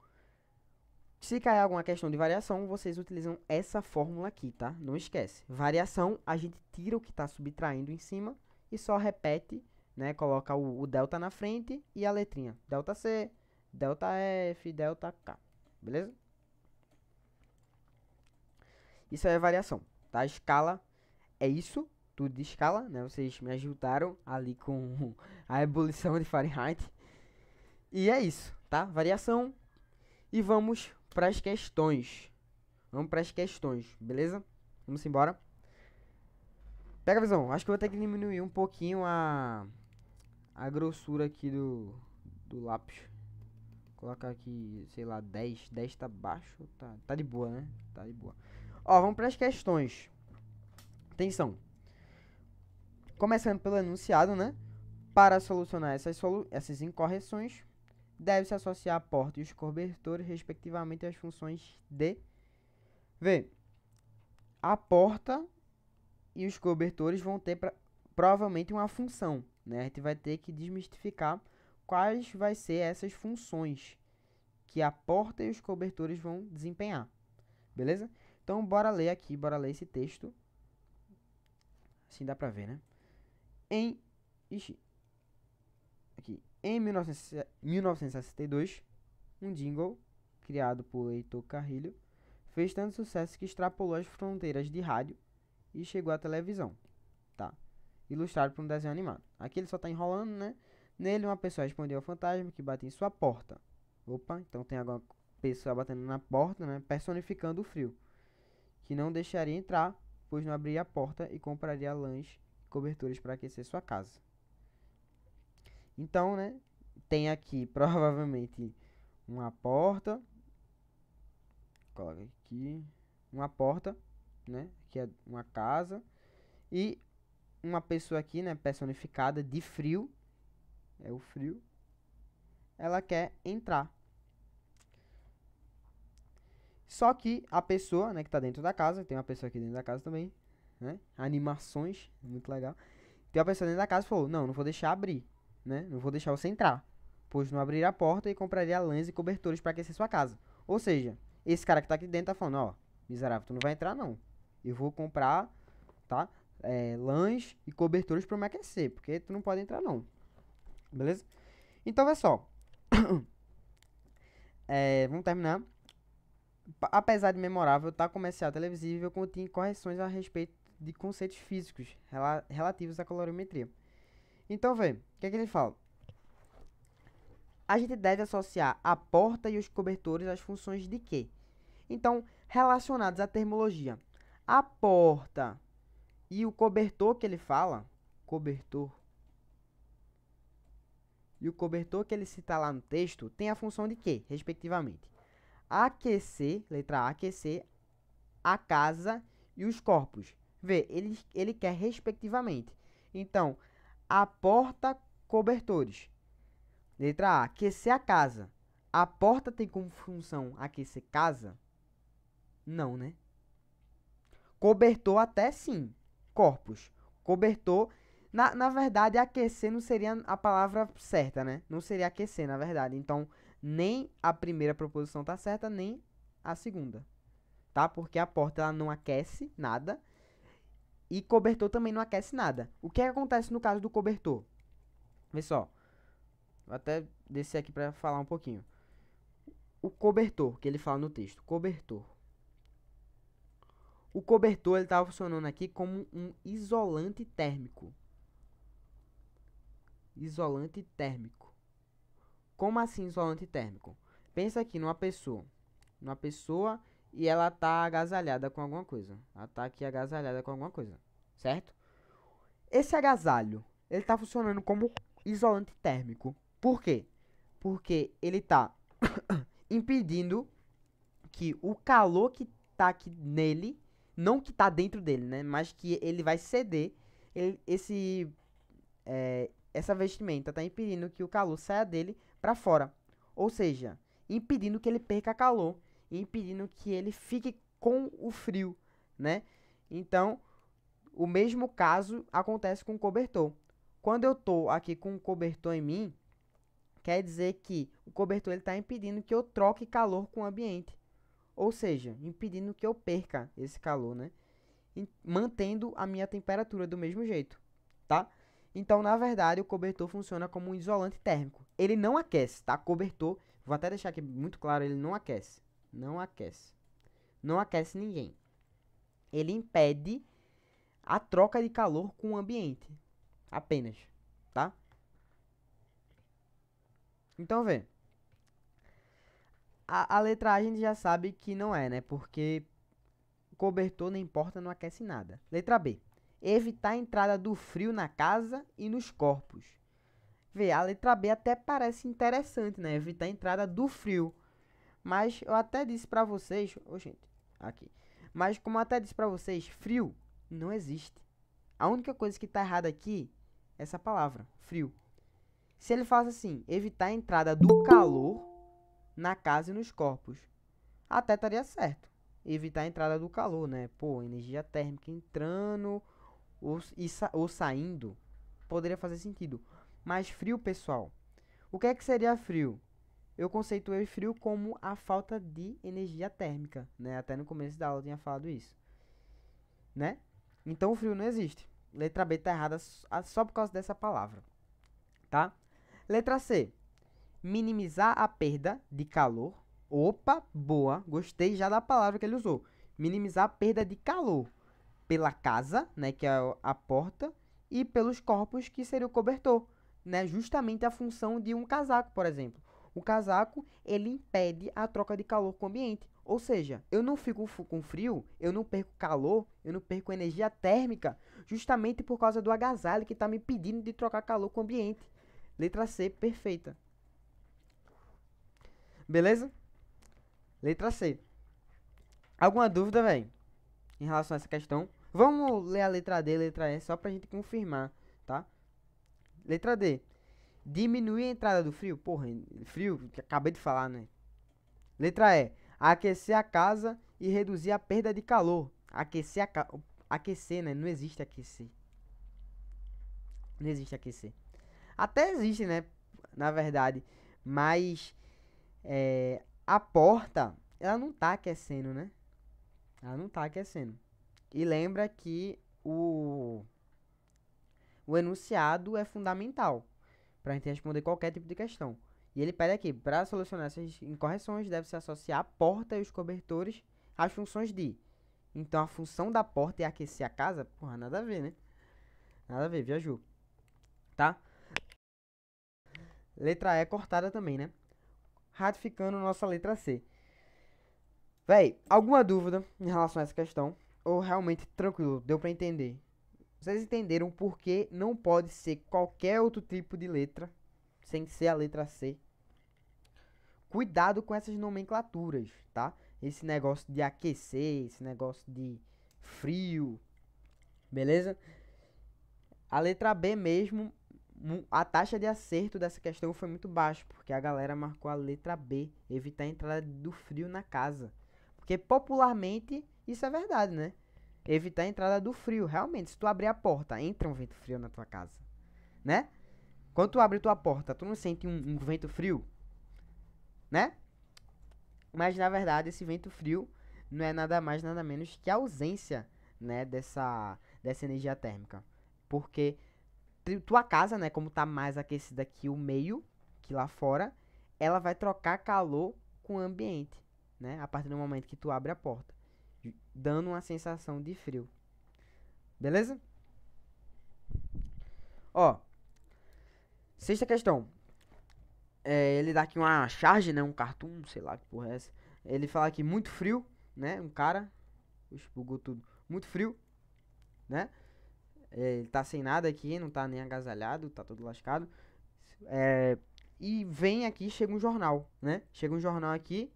se cair alguma questão de variação, vocês utilizam essa fórmula aqui, tá? Não esquece. Variação, a gente tira o que está subtraindo em cima e só repete, né? Coloca o delta na frente e a letrinha. Delta C, delta F, delta K. Beleza? Isso aí é variação, tá? A escala é isso, tudo de escala, né? Vocês me ajudaram ali com a ebulição de Fahrenheit. E é isso, tá? Variação. E vamos para as questões. Vamos para as questões, beleza? Vamos embora. Pega a visão. Acho que eu vou ter que diminuir um pouquinho a grossura aqui do lápis. Colocar aqui, sei lá, 10. 10 tá baixo. Tá de boa, né? Tá de boa. Ó, vamos para as questões. Atenção. Começando pelo enunciado, né? Para solucionar essas incorreções, deve-se associar a porta e os cobertores, respectivamente, às funções de... Vê, a porta e os cobertores vão ter provavelmente uma função, né? A gente vai ter que desmistificar quais vai ser essas funções que a porta e os cobertores vão desempenhar, beleza? Então, bora ler aqui, bora ler esse texto. Assim dá pra ver, né? Em 1962, um jingle, criado por Heitor Carrilho, fez tanto sucesso que extrapolou as fronteiras de rádio e chegou à televisão, tá? Ilustrado por um desenho animado. Aqui ele só tá enrolando, né? Nele, uma pessoa respondeu ao fantasma que bate em sua porta. Opa, então tem alguma pessoa batendo na porta, né? Personificando o frio, que não deixaria entrar, pois não abriria a porta e compraria lãs e cobertores para aquecer sua casa. Então, né, tem aqui provavelmente uma porta. Coloca aqui uma porta, né, que é uma casa, e uma pessoa aqui, né, personificada de frio, é o frio. Ela quer entrar. Só que a pessoa, né, que tá dentro da casa, tem uma pessoa aqui dentro da casa também, né? Animações, muito legal. Tem uma pessoa dentro da casa e falou: "Não, não vou deixar abrir, né? Não vou deixar você entrar, pois não abriria a porta e compraria lãs e cobertores para aquecer sua casa." Ou seja, esse cara que tá aqui dentro tá falando: "Ó, miserável, tu não vai entrar não. Eu vou comprar, tá? Lãs e cobertores para me aquecer, porque tu não pode entrar não." Beleza? Então, é só. Vamos terminar. Apesar de memorável, tá comercial televisível continha correções a respeito de conceitos físicos relativos à colorimetria. Então, vê, o que é que ele fala? A gente deve associar a porta e os cobertores às funções de quê? Então, relacionados à termologia, a porta e o cobertor que ele fala, cobertor, e o cobertor que ele cita lá no texto, tem a função de quê, respectivamente? Aquecer, letra A, aquecer a casa e os corpos. Vê, ele quer respectivamente. Então, a porta, cobertores. Letra A, aquecer a casa. A porta tem como função aquecer casa? Não, né? Cobertor até sim. Corpos. Cobertor, na verdade, aquecer não seria a palavra certa, né? Não seria aquecer, na verdade. Então, nem a primeira proposição tá certa, nem a segunda. Tá? Porque a porta ela não aquece nada e cobertor também não aquece nada. O que acontece no caso do cobertor? Vê só. Vou até descer aqui para falar um pouquinho. o cobertor, que ele fala no texto, cobertor. O cobertor, ele tá funcionando aqui como um isolante térmico. Isolante térmico. Como assim isolante térmico? Pensa aqui numa pessoa. Numa pessoa e ela tá agasalhada com alguma coisa. Ela tá aqui agasalhada com alguma coisa. Certo? Esse agasalho, ele tá funcionando como isolante térmico. Por quê? Porque ele tá impedindo que o calor que tá aqui nele, não que tá dentro dele, né? Mas que ele vai ceder. Essa vestimenta tá impedindo que o calor saia dele para fora. Ou seja, impedindo que ele perca calor, impedindo que ele fique com o frio, né? Então, o mesmo caso acontece com o cobertor. Quando eu tô aqui com o cobertor em mim, quer dizer que o cobertor está impedindo que eu troque calor com o ambiente. Ou seja, impedindo que eu perca esse calor, né? Mantendo a minha temperatura do mesmo jeito, tá? Então, na verdade, o cobertor funciona como um isolante térmico. Ele não aquece, tá? Cobertor, vou até deixar aqui muito claro, ele não aquece. Não aquece. Não aquece ninguém. Ele impede a troca de calor com o ambiente. Apenas, tá? Então, vê. A letra A a gente já sabe que não é, né? Porque cobertor não importa, não aquece nada. Letra B. Evitar a entrada do frio na casa e nos corpos. Vê, a letra B até parece interessante, né? Evitar a entrada do frio. Mas eu até disse pra vocês... Ô, gente, aqui. Mas como eu até disse pra vocês, frio não existe. A única coisa que tá errada aqui é essa palavra, frio. Se ele faz assim, evitar a entrada do calor na casa e nos corpos, até estaria certo. Evitar a entrada do calor, né? Pô, energia térmica entrando ou saindo, poderia fazer sentido. Mas frio, pessoal, o que é que seria frio? Eu conceituei frio como a falta de energia térmica, né? Até no começo da aula eu tinha falado isso, né? Então o frio não existe. Letra B tá errada só por causa dessa palavra, tá? Letra C. Minimizar a perda de calor. Opa, boa. Gostei já da palavra que ele usou. Minimizar a perda de calor pela casa, né, que é a porta, e pelos corpos, que seria o cobertor, né? Justamente a função de um casaco, por exemplo. O casaco, ele impede a troca de calor com o ambiente. Ou seja, eu não fico com frio, eu não perco calor, eu não perco energia térmica, justamente por causa do agasalho que está me pedindo de trocar calor com o ambiente. Letra C, perfeita. Beleza? Letra C. Alguma dúvida, velho, em relação a essa questão? Vamos ler a letra D e a letra E só pra gente confirmar, tá? Letra D. Diminuir a entrada do frio. Porra, frio, que acabei de falar, né? Letra E. Aquecer a casa e reduzir a perda de calor. Aquecer aquecer, né? Não existe aquecer. Não existe aquecer. Até existe, né? Na verdade. Mas a porta, ela não tá aquecendo, né? Ela não tá aquecendo. E lembra que o enunciado é fundamental para a gente responder qualquer tipo de questão. E ele pede aqui, para solucionar essas incorreções, deve-se associar a porta e os cobertores às funções de. Então, a função da porta é aquecer a casa? Porra, nada a ver, né? Nada a ver, viajou. Tá? Letra E cortada também, né? Ratificando nossa letra C. Véi, alguma dúvida em relação a essa questão? Ou realmente tranquilo, deu pra entender? Vocês entenderam por que não pode ser qualquer outro tipo de letra sem ser a letra C? Cuidado com essas nomenclaturas, tá? Esse negócio de aquecer, esse negócio de frio, beleza? A letra B mesmo, a taxa de acerto dessa questão foi muito baixa, porque a galera marcou a letra B, evitar a entrada do frio na casa. Porque popularmente isso é verdade, né? Evitar a entrada do frio. Realmente, se tu abrir a porta, entra um vento frio na tua casa, né? Quando tu abre tua porta, tu não sente um vento frio, né? Mas na verdade, esse vento frio não é nada mais, nada menos que a ausência, né, dessa energia térmica. Porque tua casa, né, como tá mais aquecida que o meio, que lá fora, ela vai trocar calor com o ambiente, né? A partir do momento que tu abre a porta, dando uma sensação de frio. Beleza? Ó, sexta questão. Ele dá aqui uma charge, né? Um cartoon, sei lá que porra é essa. Ele fala aqui muito frio, né? Um cara. Oxe, bugou tudo. Muito frio, né? Ele tá sem nada aqui, não tá nem agasalhado, tá todo lascado. E vem aqui, chega um jornal, né? Chega um jornal aqui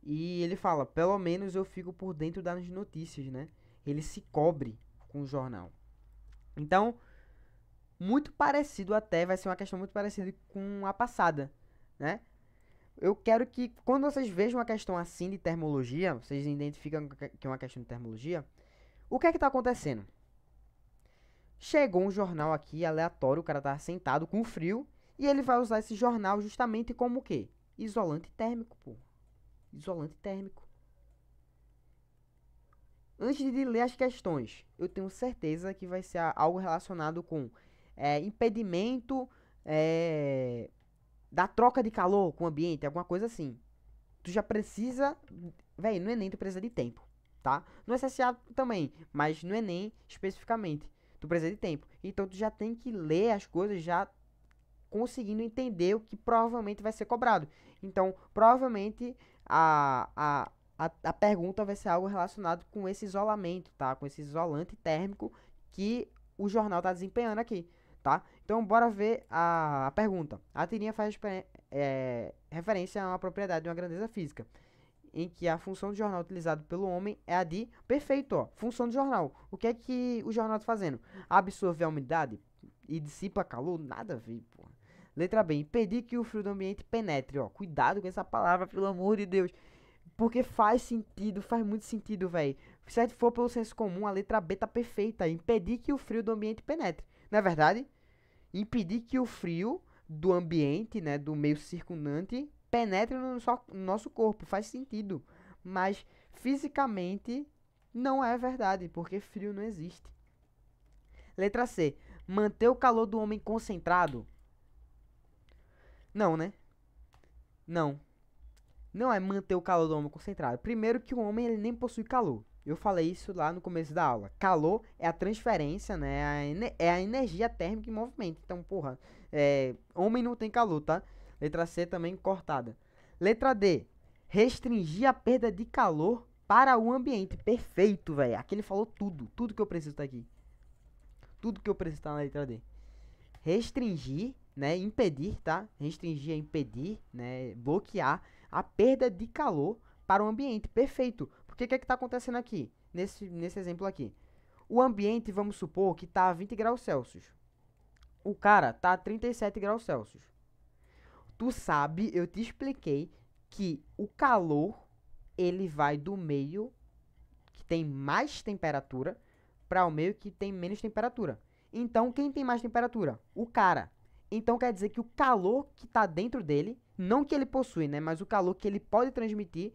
e ele fala, pelo menos eu fico por dentro das notícias, né? Ele se cobre com o jornal. Então, muito parecido até, vai ser uma questão muito parecida com a passada, né? Eu quero que, quando vocês vejam uma questão assim de termologia, vocês identificam que é uma questão de termologia, o que é que tá acontecendo? Chegou um jornal aqui aleatório, o cara tá sentado com frio, e ele vai usar esse jornal justamente como o quê? Isolante térmico, pô. Isolante térmico. Antes de ler as questões, eu tenho certeza que vai ser algo relacionado com impedimento da troca de calor com o ambiente, alguma coisa assim. Tu já precisa... Véi, no Enem tu precisa de tempo, tá? No SSA também, mas no Enem especificamente. Tu precisa de tempo. Então tu já tem que ler as coisas já conseguindo entender o que provavelmente vai ser cobrado. Então, provavelmente a pergunta vai ser algo relacionado com esse isolamento, tá? Com esse isolante térmico que o jornal está desempenhando aqui, tá? Então, bora ver a pergunta. A tirinha faz referência a uma propriedade de uma grandeza física, em que a função do jornal utilizado pelo homem é a de... Perfeito, ó. Função do jornal. O que é que o jornal está fazendo? Absorver a umidade e dissipa calor? Nada a ver, pô. Letra B. Impedir que o frio do ambiente penetre, ó. Cuidado com essa palavra, pelo amor de Deus. Porque faz sentido, faz muito sentido, velho. Se for pelo senso comum, a letra B tá perfeita. Impedir que o frio do ambiente penetre. Não é verdade? Impedir que o frio do ambiente, né, do meio circundante, penetre no nosso corpo. Faz sentido. Mas fisicamente não é verdade, porque frio não existe. Letra C. Manter o calor do homem concentrado. Não, né? Não. Não é manter o calor do homem concentrado. Primeiro que o homem ele nem possui calor. Eu falei isso lá no começo da aula. Calor é a transferência, né? É a energia térmica em movimento. Então, porra, homem não tem calor, tá? Letra C também cortada. Letra D. Restringir a perda de calor para o ambiente. Perfeito, velho. Aqui ele falou tudo. Tudo que eu preciso tá aqui. Tudo que eu preciso tá na letra D. Restringir, né? Impedir, tá? Restringir é impedir, né? Bloquear a perda de calor para o ambiente. Perfeito. Porque o que é que está acontecendo aqui? Nesse exemplo aqui. O ambiente, vamos supor que está a 20 graus Celsius. O cara está a 37 graus Celsius. Tu sabe, eu te expliquei que o calor, ele vai do meio que tem mais temperatura para o meio que tem menos temperatura. Então, quem tem mais temperatura? O cara. Então, quer dizer que o calor que está dentro dele, não que ele possui, né? Mas o calor que ele pode transmitir,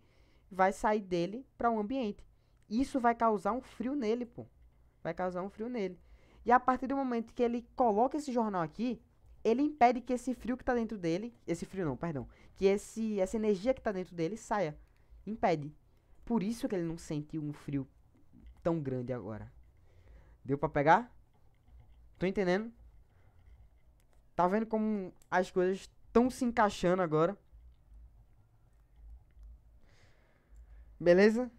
vai sair dele para o ambiente. Isso vai causar um frio nele, pô. Vai causar um frio nele. E a partir do momento que ele coloca esse jornal aqui, ele impede que esse frio que está dentro dele... Esse frio não, perdão. Que essa energia que está dentro dele saia. Impede. Por isso que ele não sentiu um frio tão grande agora. Deu para pegar? Tô entendendo? Tá vendo como as coisas estão se encaixando agora? Beleza?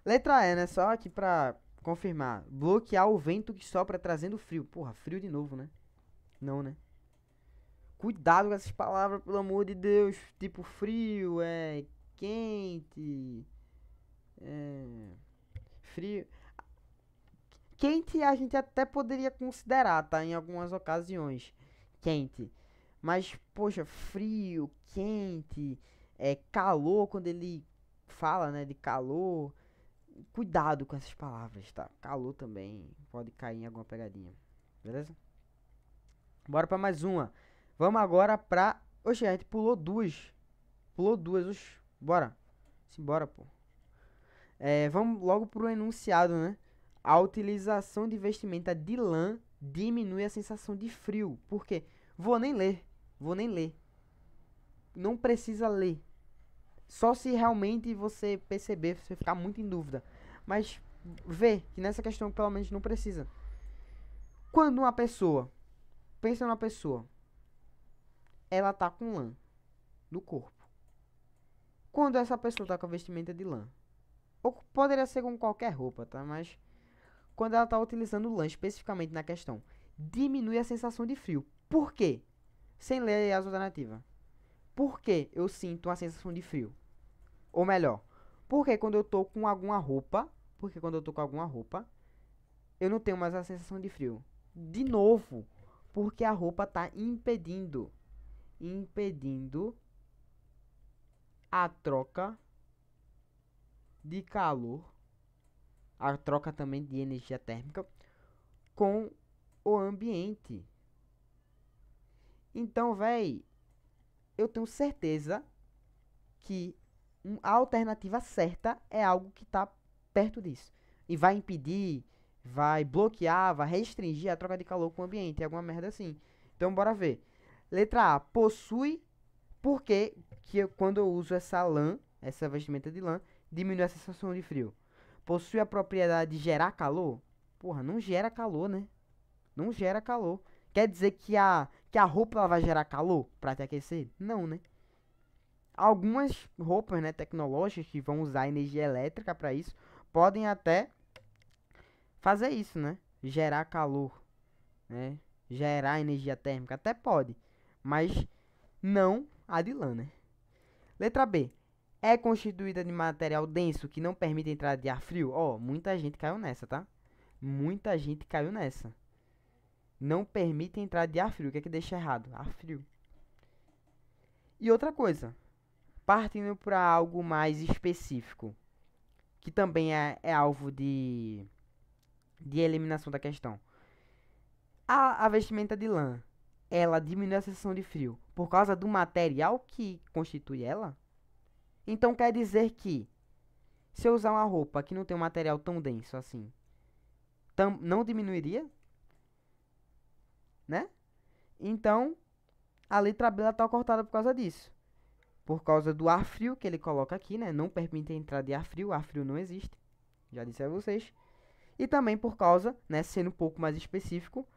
Letra E, né? Só aqui pra confirmar. Bloquear o vento que sopra trazendo frio. Porra, frio de novo, né? Não, né? Cuidado com essas palavras, pelo amor de Deus. Tipo, frio, quente. Frio. Quente a gente até poderia considerar, tá? Em algumas ocasiões. Quente. Mas, poxa, frio, quente, calor, quando ele fala, né, de calor. Cuidado com essas palavras, tá? Calor também pode cair em alguma pegadinha. Beleza? Bora pra mais uma. Vamos agora pra... Oxe, a gente pulou duas. Pulou duas, oxe. Bora. Simbora, pô. Vamos logo pro enunciado, né? A utilização de vestimenta de lã diminui a sensação de frio. Por quê? Vou nem ler. não precisa ler. Só se realmente você perceber, você ficar muito em dúvida. Mas vê que nessa questão pelo menos não precisa. Quando uma pessoa, pensa numa pessoa, ela tá com lã no corpo. Quando essa pessoa tá com a vestimenta de lã, ou poderia ser com qualquer roupa, tá? Mas quando ela tá utilizando lã especificamente na questão, diminui a sensação de frio. Por quê? Sem ler as alternativas. Por que eu sinto uma sensação de frio? Ou melhor, porque quando eu tô com alguma roupa, eu não tenho mais a sensação de frio. De novo, porque a roupa tá impedindo a troca de calor, a troca também de energia térmica com o ambiente. Então, véi, eu tenho certeza que a alternativa certa é algo que está perto disso. E vai impedir, vai bloquear, vai restringir a troca de calor com o ambiente. Alguma merda assim. Então, bora ver. Letra A. Possui. Porque quando eu uso essa lã, essa vestimenta de lã, diminui a sensação de frio. Possui a propriedade de gerar calor? Porra, não gera calor, né? Não gera calor. Quer dizer que a roupa ela vai gerar calor para te aquecer? Não, né? Algumas roupas, né, tecnológicas que vão usar energia elétrica para isso, podem até fazer isso, né? Gerar calor, né? Gerar energia térmica, até pode, mas não a de lã, né? Letra B. É constituída de material denso que não permite a entrada de ar frio? Ó, muita gente caiu nessa, tá? Muita gente caiu nessa. Não permite a entrada de ar frio. O que é que deixa errado? Ar frio. E outra coisa, partindo para algo mais específico, que também é alvo de eliminação da questão. A vestimenta de lã, ela diminui a sensação de frio por causa do material que constitui ela? Então quer dizer que se eu usar uma roupa que não tem um material tão denso assim, não diminuiria? Né? Então, a letra B está cortada por causa disso. Por causa do ar frio que ele coloca aqui, né? Não permite a entrada de ar frio não existe. Já disse a vocês. E também por causa, né, sendo um pouco mais específico,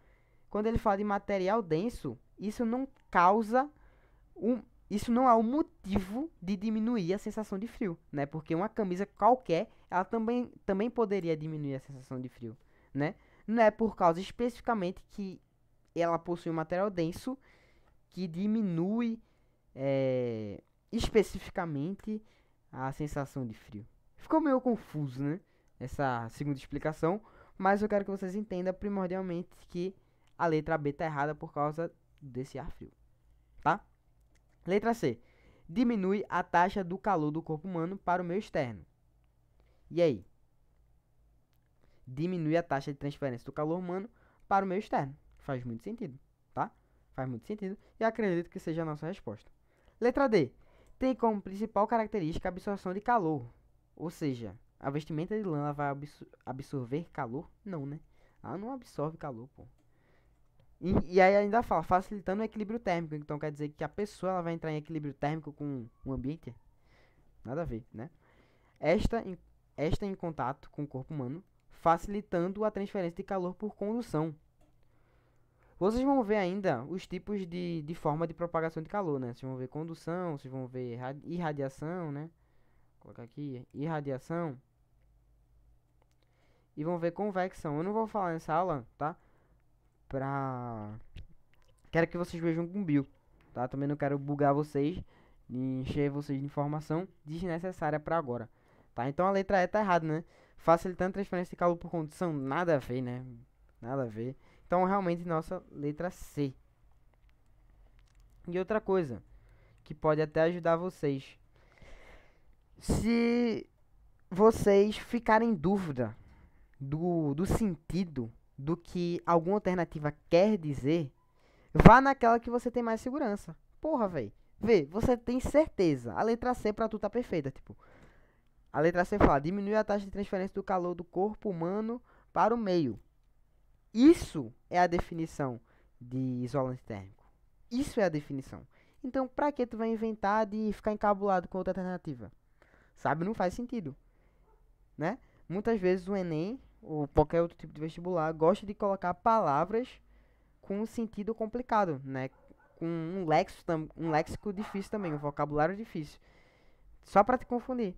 quando ele fala de material denso, isso não causa isso não é um motivo de diminuir a sensação de frio, né? Porque uma camisa qualquer, ela também poderia diminuir a sensação de frio, né? Não é por causa especificamente que ela possui um material denso que diminui especificamente a sensação de frio. Ficou meio confuso, né? Essa segunda explicação, mas eu quero que vocês entendam primordialmente que a letra B está errada por causa desse ar frio, tá? Letra C. Diminui a taxa do calor do corpo humano para o meio externo. E aí? Diminui a taxa de transferência do calor humano para o meio externo. Faz muito sentido, tá? Faz muito sentido e acredito que seja a nossa resposta. Letra D. Tem como principal característica a absorção de calor. Ou seja, a vestimenta de lã ela vai absorver calor? Não, né? Ela não absorve calor, pô. E aí ainda fala, facilitando o equilíbrio térmico. Então quer dizer que a pessoa ela vai entrar em equilíbrio térmico com o ambiente? Nada a ver, né? Esta em contato com o corpo humano, facilitando a transferência de calor por condução. Vocês vão ver ainda os tipos de forma de propagação de calor, né? Vocês vão ver condução, vocês vão ver irradiação, né? Vou colocar aqui, irradiação. E vão ver convecção. Eu não vou falar nessa aula, tá? Quero que vocês vejam com bio, tá? Também não quero bugar vocês e encher vocês de informação desnecessária para agora, tá? Então a letra E tá errada, né? Facilitando a transferência de calor por condução, nada a ver, né? Nada a ver. Então realmente nossa letra C. E outra coisa que pode até ajudar vocês. Se vocês ficarem em dúvida do sentido do que alguma alternativa quer dizer, vá naquela que você tem mais segurança. Porra, velho. Vê, você tem certeza. A letra C pra tu tá perfeita, tipo. A letra C fala, diminui a taxa de transferência do calor do corpo humano para o meio. Isso é a definição de isolante térmico. Isso é a definição. Então, pra que tu vai inventar de ficar encabulado com outra alternativa? Sabe? Não faz sentido, né? Muitas vezes o Enem, ou qualquer outro tipo de vestibular, gosta de colocar palavras com um sentido complicado, né? Com um léxico difícil também, um vocabulário difícil. Só pra te confundir.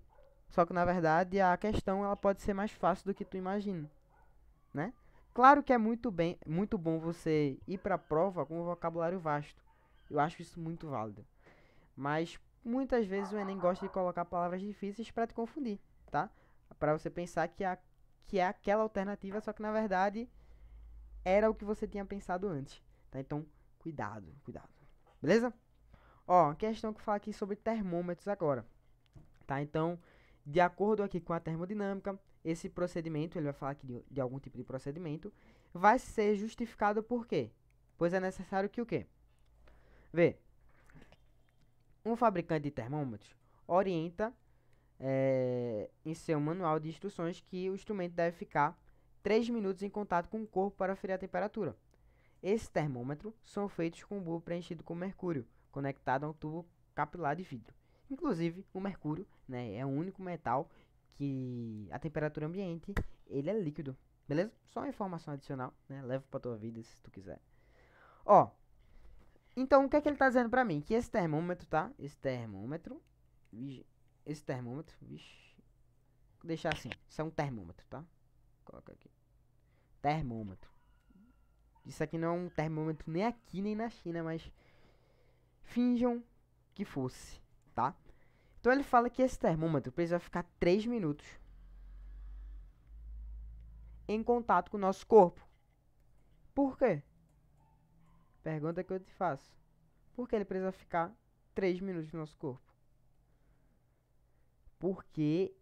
Só que na verdade a questão ela pode ser mais fácil do que tu imagina, né? Claro que é muito bom você ir pra prova com um vocabulário vasto. Eu acho isso muito válido. Mas muitas vezes o Enem gosta de colocar palavras difíceis pra te confundir, tá? Pra você pensar que é aquela alternativa, só que na verdade era o que você tinha pensado antes, tá? Então, cuidado, cuidado. Beleza? Ó, questão que fala aqui sobre termômetros agora, tá? Então, de acordo aqui com a termodinâmica, esse procedimento, ele vai falar aqui de algum tipo de procedimento, vai ser justificado por quê? Pois é necessário que o quê? Vê, um fabricante de termômetros orienta em seu manual de instruções que o instrumento deve ficar 3 minutos em contato com o corpo para aferir a temperatura. Esses termômetros são feitos com um bulbo preenchido com mercúrio, conectado a um tubo capilar de vidro. Inclusive, o mercúrio, né, é o único metal que a temperatura ambiente ele é líquido. Beleza? Só uma informação adicional, né? Leva pra tua vida se tu quiser. Ó, então o que é que ele tá dizendo pra mim? Que esse termômetro, tá? Esse termômetro, vixe, vou deixar assim. Isso é um termômetro, tá? Coloca aqui. Termômetro. Isso aqui não é um termômetro nem aqui nem na China, mas finjam que fosse, tá? Então ele fala que esse termômetro precisa ficar 3 minutos em contato com o nosso corpo. Por quê? Pergunta que eu te faço. Por que ele precisa ficar 3 minutos no nosso corpo? Porque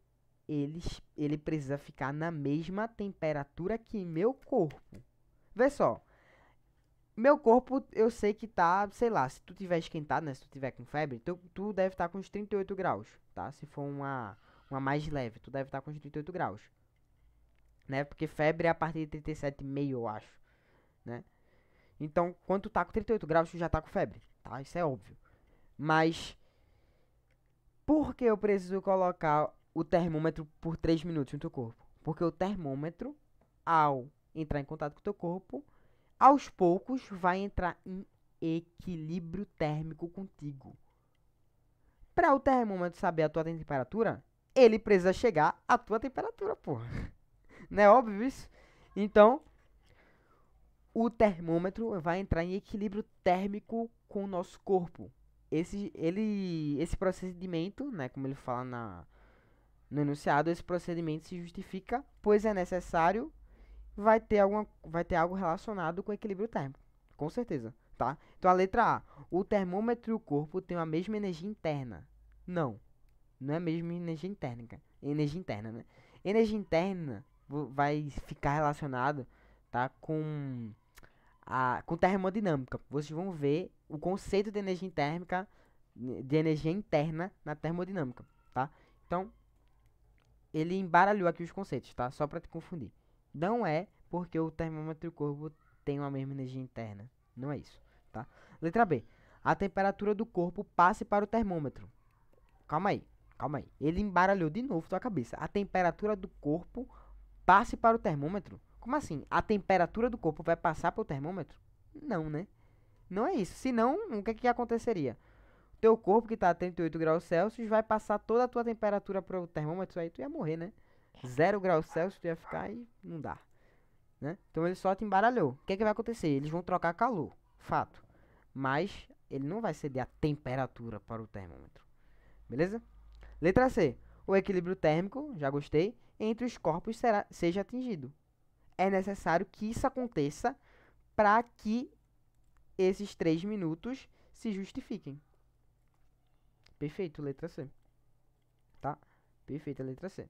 ele precisa ficar na mesma temperatura que meu corpo. Vê só. Meu corpo, eu sei que tá, sei lá, se tu tiver esquentado, né? Se tu tiver com febre, tu deve estar com uns 38 graus, tá? Se for uma mais leve, tu deve estar com uns 38 graus, né? Porque febre é a partir de 37,5, eu acho, né? Então, quando tu tá com 38 graus, tu já tá com febre, tá? Isso é óbvio. Mas, por que eu preciso colocar o termômetro por 3 minutos no teu corpo? Porque o termômetro, ao entrar em contato com o teu corpo, aos poucos vai entrar em equilíbrio térmico contigo. Para o termômetro saber a tua temperatura, ele precisa chegar à tua temperatura, porra. Não é óbvio isso? Então, o termômetro vai entrar em equilíbrio térmico com o nosso corpo. Esse procedimento, né, como ele fala no enunciado, esse procedimento se justifica, pois é necessário vai ter algo relacionado com equilíbrio térmico, com certeza, tá? Então a letra A, o termômetro e o corpo têm a mesma energia interna. Não, não é a mesma energia interna, né? Energia interna vai ficar relacionado, tá, com termodinâmica. Vocês vão ver o conceito de energia interna na termodinâmica, tá? Então, ele embaralhou aqui os conceitos, tá? Só para te confundir. Não é porque o termômetro e o corpo têm uma mesma energia interna. Não é isso, tá? Letra B. A temperatura do corpo passe para o termômetro. Calma aí, calma aí. Ele embaralhou de novo tua cabeça. A temperatura do corpo passe para o termômetro? Como assim? A temperatura do corpo vai passar para o termômetro? Não, né? Não é isso. Senão, o que que aconteceria? Teu corpo que está a 38 graus Celsius vai passar toda a tua temperatura para o termômetro, aí tu ia morrer, né? 0 graus Celsius tu ia ficar e não dá, né? Então ele só te embaralhou. O que é que vai acontecer? Eles vão trocar calor, fato. Mas ele não vai ceder a temperatura para o termômetro. Beleza? Letra C. O equilíbrio térmico, já gostei, entre os corpos seja atingido. É necessário que isso aconteça para que esses 3 minutos se justifiquem. Perfeito, letra C. Tá? Perfeita, letra C.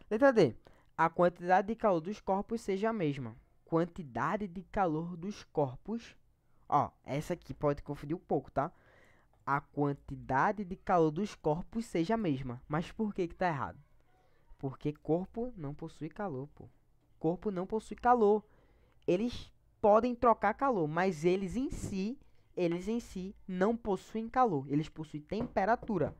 Letra D. A quantidade de calor dos corpos seja a mesma. Quantidade de calor dos corpos. Ó, essa aqui pode confundir um pouco, tá? A quantidade de calor dos corpos seja a mesma. Mas por que que tá errado? Porque corpo não possui calor, pô. Corpo não possui calor. Eles podem trocar calor, mas eles em si eles em si não possuem calor, eles possuem temperatura.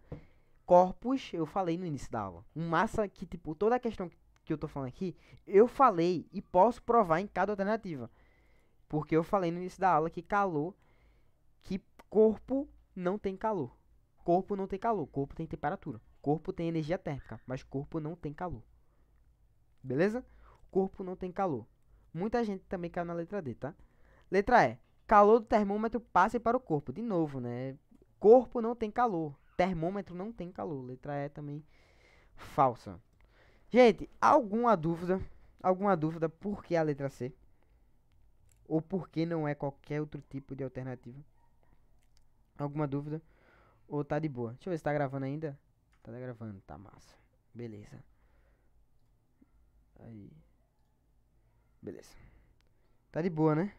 Corpos, eu falei no início da aula. Massa que, tipo, toda a questão que eu tô falando aqui, eu falei e posso provar em cada alternativa. Porque eu falei no início da aula que calor, que corpo não tem calor. Corpo não tem calor, corpo tem temperatura. Corpo tem energia térmica, mas corpo não tem calor. Beleza? Corpo não tem calor. Muita gente também caiu na letra D, tá? Letra E. Calor do termômetro passa para o corpo. De novo, né? Corpo não tem calor. Termômetro não tem calor. Letra E também falsa. Gente, alguma dúvida? Alguma dúvida por que a letra C? Ou por que não é qualquer outro tipo de alternativa? Alguma dúvida? Ou tá de boa? Deixa eu ver se tá gravando ainda. Tá gravando, tá massa. Beleza. Aí. Beleza. Tá de boa, né?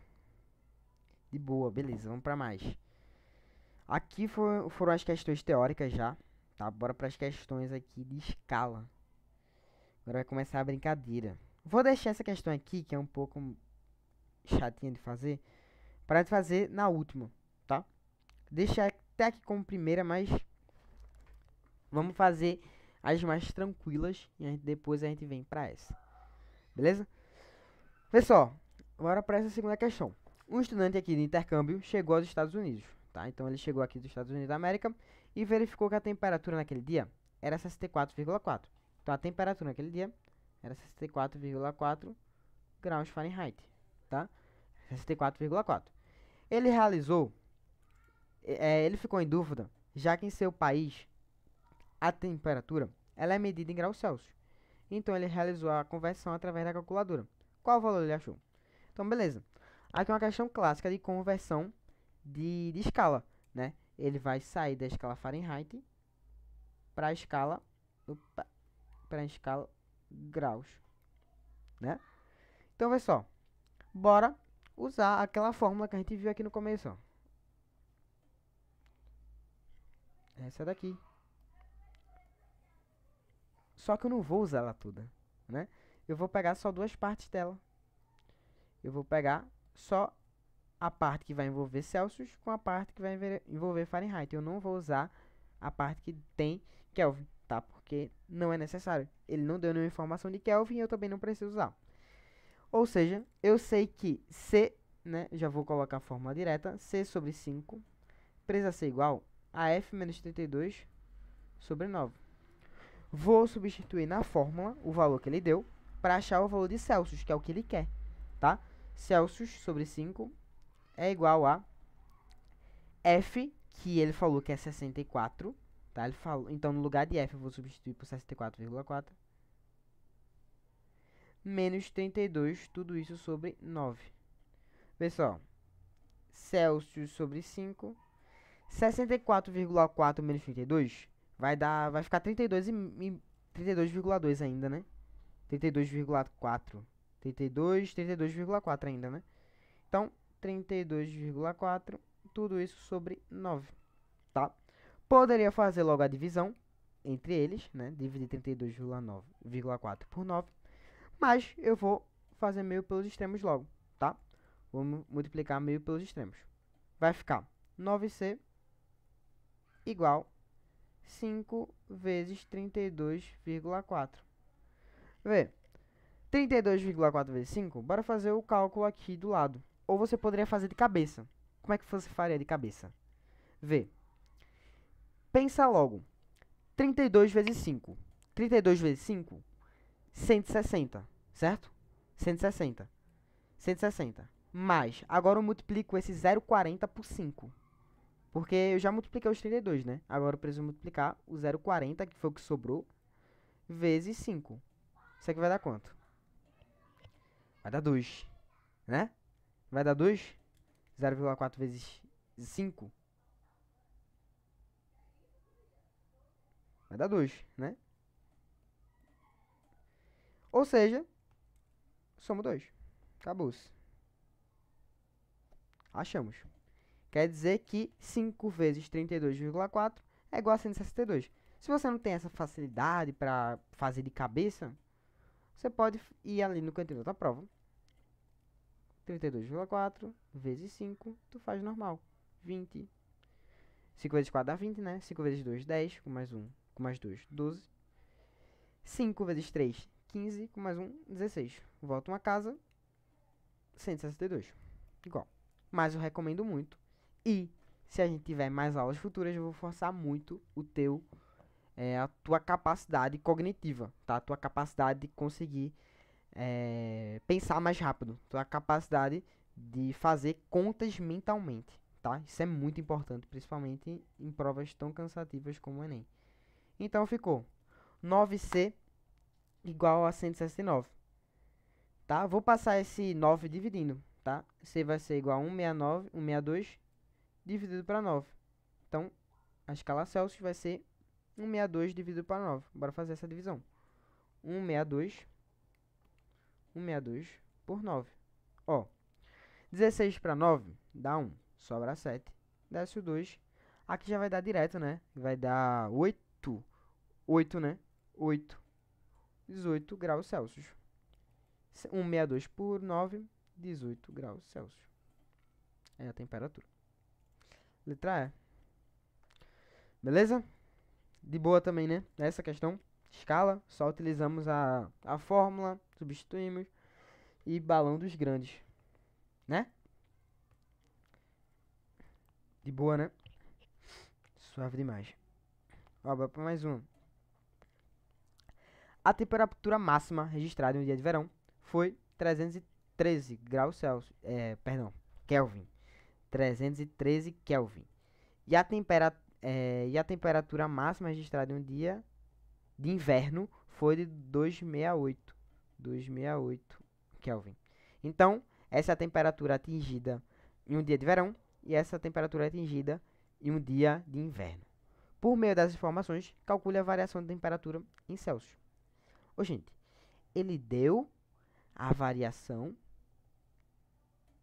De boa, beleza. Vamos pra mais. Aqui foram as questões teóricas já. Tá, bora para as questões aqui de escala. Agora vai começar a brincadeira. Vou deixar essa questão aqui, que é um pouco chatinha de fazer, para gente fazer na última, tá? Deixar até aqui como primeira, mas vamos fazer as mais tranquilas e depois a gente vem para essa. Beleza? Pessoal, bora para essa segunda questão. Um estudante aqui de intercâmbio chegou aos Estados Unidos, tá? Então ele chegou aqui dos Estados Unidos da América e verificou que a temperatura naquele dia era 64,4. Então a temperatura naquele dia era 64,4 graus Fahrenheit, tá? 64,4. Ele realizou, ele ficou em dúvida, já que em seu país a temperatura ela é medida em graus Celsius. Então ele realizou a conversão através da calculadora. Qual valor ele achou? Então beleza. Aqui é uma questão clássica de conversão de escala, né? Ele vai sair da escala Fahrenheit para a escala graus, né? Então, vê só. Bora usar aquela fórmula que a gente viu aqui no começo, ó. Essa daqui. Só que eu não vou usar ela toda, né? Eu vou pegar só duas partes dela. Eu vou pegar só a parte que vai envolver Celsius com a parte que vai envolver Fahrenheit. Eu não vou usar a parte que tem Kelvin, tá? Porque não é necessário. Ele não deu nenhuma informação de Kelvin e eu também não preciso usar. Ou seja, eu sei que C, né? Já vou colocar a fórmula direta. C sobre 5 precisa ser igual a F menos 32 sobre 9. Vou substituir na fórmula o valor que ele deu para achar o valor de Celsius, que é o que ele quer, tá? Celsius sobre 5 é igual a F, que ele falou que é 64, tá? Ele falou, então no lugar de F eu vou substituir por 64,4 menos 32, tudo isso sobre 9. Pessoal, Celsius sobre 5, 64,4 menos 32 vai ficar 32,2 ainda, né? 32,4. 32,4 ainda, né? Então, 32,4, tudo isso sobre 9, tá? Poderia fazer logo a divisão entre eles, né? Dividir 32,4 por 9. Mas eu vou fazer meio pelos extremos logo, tá? Vamos multiplicar meio pelos extremos. Vai ficar 9C igual 5 vezes 32,4. Vê, 32,4 vezes 5, bora fazer o cálculo aqui do lado. Ou você poderia fazer de cabeça. Como é que você faria de cabeça? Vê, pensa logo. 32 vezes 5. 32 vezes 5, 160, certo? 160. 160. Mas, agora eu multiplico esse 0,40 por 5. Porque eu já multipliquei os 32, né? Agora eu preciso multiplicar o 0,40, que foi o que sobrou, vezes 5. Isso aqui vai dar quanto? Vai dar 2, né? Vai dar 2? 0,4 vezes 5 vai dar 2, né? Ou seja, somos 2. Acabou-se. Achamos. Quer dizer que 5 vezes 32,4 é igual a 162. Se você não tem essa facilidade para fazer de cabeça, você pode ir ali no cantinho da tua prova. 32,4 vezes 5, tu faz normal. 20. 5 vezes 4 dá 20, né? 5 vezes 2, 10. Com mais 1, com mais 2, 12. 5 vezes 3, 15. Com mais 1, 16. Volta uma casa, 162. Igual. Mas eu recomendo muito. E se a gente tiver mais aulas futuras, eu vou forçar muito a tua capacidade cognitiva, tá? A tua capacidade de conseguir pensar mais rápido. Tua capacidade de fazer contas mentalmente, tá? Isso é muito importante, principalmente em provas tão cansativas como o Enem. Então ficou 9C igual a 169, tá? Vou passar esse 9 dividindo, tá? C vai ser igual a 169, 162 dividido para 9. Então, a escala Celsius vai ser 162 dividido para 9. Bora fazer essa divisão. 162 por 9. Ó, 16 para 9 dá 1, sobra 7. Desce o 2. Aqui já vai dar direto, né? Vai dar 8. 8, né? 8. 18 graus Celsius. 162 por 9, 18 graus Celsius. É a temperatura. Letra E. Beleza? De boa também, né? Essa questão. Escala, só utilizamos a fórmula, substituímos. E balão dos grandes, né? De boa, né? Suave demais. Ó, bora pra mais um. A temperatura máxima registrada em um dia de verão foi 313 graus Celsius. Kelvin. 313 Kelvin. E a temperatura máxima registrada em um dia de inverno foi de 268. 268 Kelvin. Então, essa é a temperatura atingida em um dia de verão e essa temperatura atingida em um dia de inverno. Por meio das informações, calcule a variação de temperatura em Celsius. Ô, gente, ele deu a variação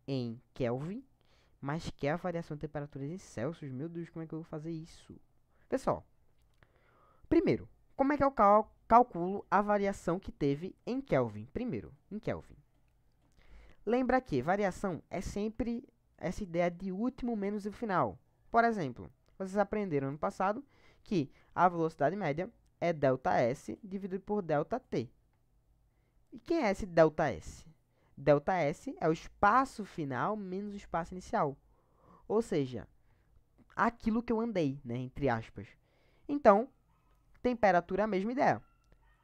em Kelvin, mas quer a variação de temperatura em Celsius. Meu Deus, como é que eu vou fazer isso? Pessoal, primeiro, como é que eu calculo a variação que teve em Kelvin? Primeiro, em Kelvin. Lembra que variação é sempre essa ideia de último menos o final. Por exemplo, vocês aprenderam no passado que a velocidade média é ΔS dividido por ΔT. E quem é esse ΔS? ΔS é o espaço final menos o espaço inicial. Ou seja, aquilo que eu andei, né, entre aspas. Então, temperatura é a mesma ideia.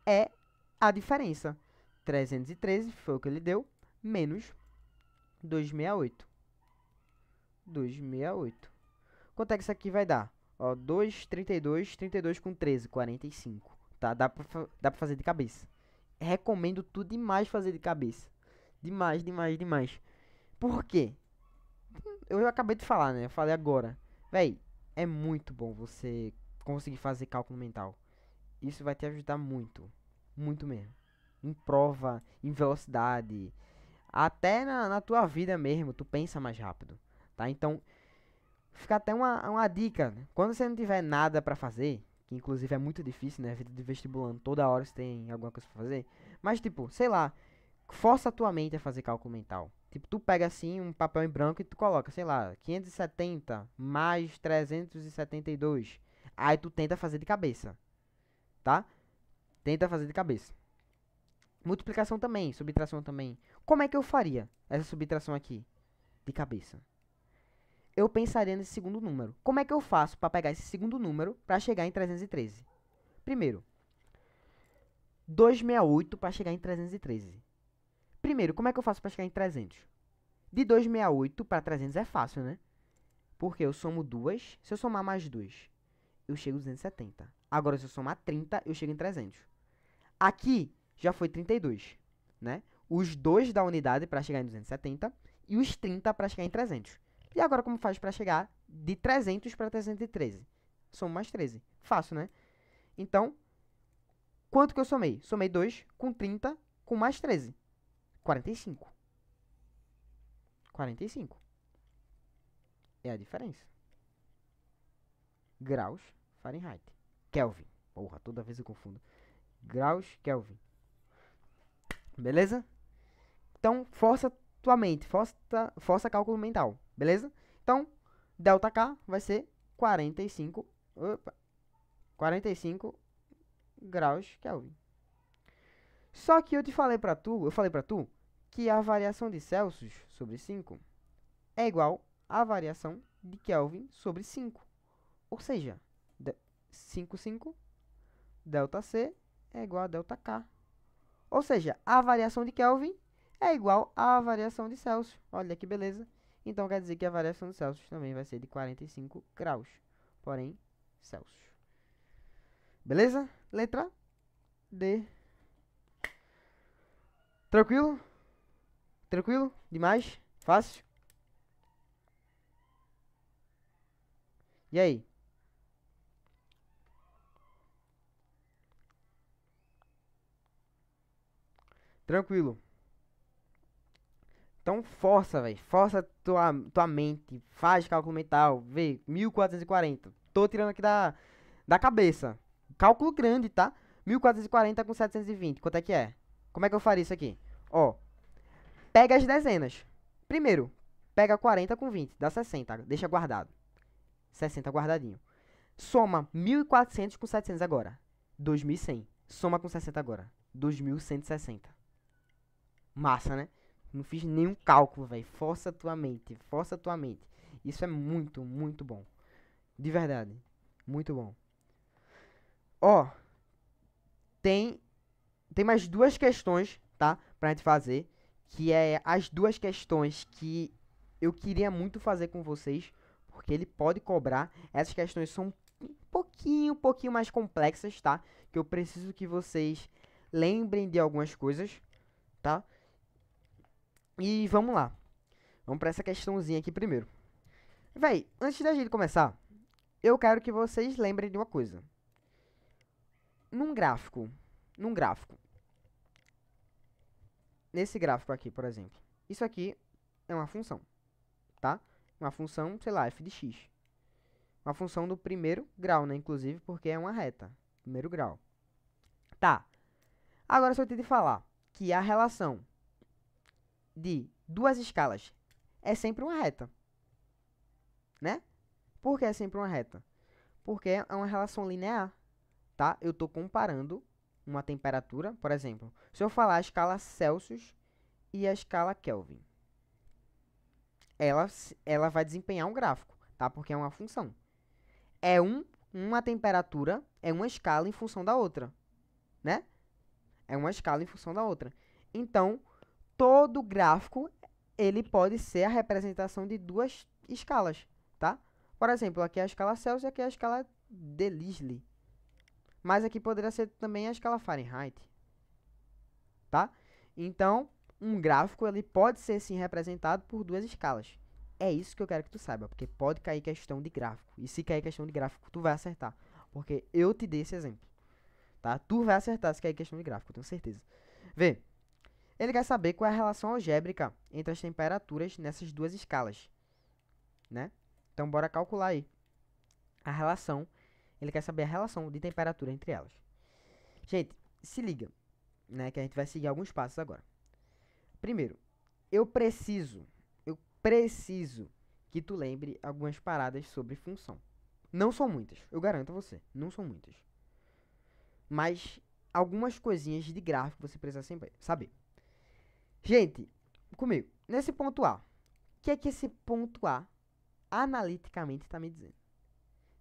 É a diferença. 313 foi o que ele deu, menos 268. 268. Quanto é que isso aqui vai dar? Ó, 2, 32, 32 com 13, 45. Tá? Dá pra fazer de cabeça. Recomendo tudo demais fazer de cabeça. Demais, demais, demais. Por quê? Eu acabei de falar, né? Eu falei agora. Véi, é muito bom você conseguir fazer cálculo mental. Isso vai te ajudar muito. Muito mesmo. Em prova, em velocidade. Até na tua vida mesmo, tu pensa mais rápido. Tá? Então, fica até uma dica. Né? Quando você não tiver nada pra fazer, que inclusive é muito difícil, né? Vida de vestibulando, toda hora você tem alguma coisa pra fazer. Mas, tipo, sei lá, força a tua mente a fazer cálculo mental. Tipo, tu pega assim um papel em branco e tu coloca, sei lá, 570 mais 372. Aí tu tenta fazer de cabeça, tá? Tenta fazer de cabeça. Multiplicação também, subtração também. Como é que eu faria essa subtração aqui de cabeça? Eu pensaria nesse segundo número. Como é que eu faço para pegar esse segundo número para chegar em 313? Primeiro, 268 para chegar em 313. Primeiro, como é que eu faço para chegar em 300? De 268 para 300 é fácil, né? Porque eu somo 2, se eu somar mais 2, eu chego em 270. Agora, se eu somar 30, eu chego em 300. Aqui já foi 32, né? Os 2 da unidade para chegar em 270 e os 30 para chegar em 300. E agora como faz para chegar de 300 para 313? Somo mais 13. Fácil, né? Então, quanto que eu somei? Somei 2 com 30 com mais 13. 45. 45. É a diferença. Graus Fahrenheit. Kelvin. Porra, toda vez eu confundo. Graus Kelvin. Beleza? Então, força tua mente. Força cálculo mental. Beleza? Então, ΔK vai ser 45, opa, 45 graus Kelvin. Só que eu falei pra tu que a variação de Celsius sobre 5 é igual à variação de Kelvin sobre 5. Ou seja, 5 ΔC é igual a ΔK. Ou seja, a variação de Kelvin é igual à variação de Celsius. Olha que beleza. Então quer dizer que a variação de Celsius também vai ser de 45 graus, porém Celsius. Beleza? Letra D. Tranquilo? Tranquilo? Demais? Fácil? E aí? Tranquilo. Então força, velho. Força tua mente. Faz cálculo mental. Vê, 1440. Tô tirando aqui da cabeça. Cálculo grande, tá? 1440 com 720. Quanto é que é? Como é que eu faria isso aqui? Ó, pega as dezenas. Primeiro, pega 40 com 20. Dá 60. Deixa guardado. 60 guardadinho. Soma 1400 com 700 agora. 2100. Soma com 60 agora. 2160. Massa, né? Não fiz nenhum cálculo, velho. Força tua mente. Força tua mente. Isso é muito, muito bom. De verdade. Muito bom. Ó, tem mais duas questões, tá? Pra gente fazer. Que é as duas questões que eu queria muito fazer com vocês. Porque ele pode cobrar. Essas questões são um pouquinho mais complexas, tá? Que eu preciso que vocês lembrem de algumas coisas, tá? E vamos lá. Vamos pra essa questãozinha aqui primeiro. Véi, antes da gente começar, eu quero que vocês lembrem de uma coisa. Num gráfico, nesse gráfico aqui, por exemplo, isso aqui é uma função, tá? Uma função, sei lá, f de x. Uma função do primeiro grau, né? Inclusive, porque é uma reta. Primeiro grau. Tá. Agora, se eu te falar que a relação de duas escalas é sempre uma reta, né? Por que é sempre uma reta? Porque é uma relação linear, tá? Eu estou comparando uma temperatura, por exemplo, se eu falar a escala Celsius e a escala Kelvin, ela vai desempenhar um gráfico, tá? Porque é uma função. É uma temperatura, é uma escala em função da outra, né? É uma escala em função da outra. Então, todo gráfico, ele pode ser a representação de duas escalas, tá? Por exemplo, aqui é a escala Celsius e aqui é a escala Delisle. Mas aqui poderia ser também a escala Fahrenheit, tá? Então, um gráfico, ele pode ser, sim, representado por duas escalas. É isso que eu quero que tu saiba, porque pode cair questão de gráfico. E se cair questão de gráfico, tu vai acertar. Porque eu te dei esse exemplo, tá? Tu vai acertar se cair questão de gráfico, eu tenho certeza. Vê, ele quer saber qual é a relação algébrica entre as temperaturas nessas duas escalas, né? Então, bora calcular aí a relação. Ele quer saber a relação de temperatura entre elas. Gente, se liga, né? Que a gente vai seguir alguns passos agora. Primeiro, eu preciso que tu lembre algumas paradas sobre função. Não são muitas, eu garanto a você, não são muitas. Mas algumas coisinhas de gráfico você precisa sempre saber. Gente, comigo, nesse ponto A, o que é que esse ponto A analiticamente está me dizendo?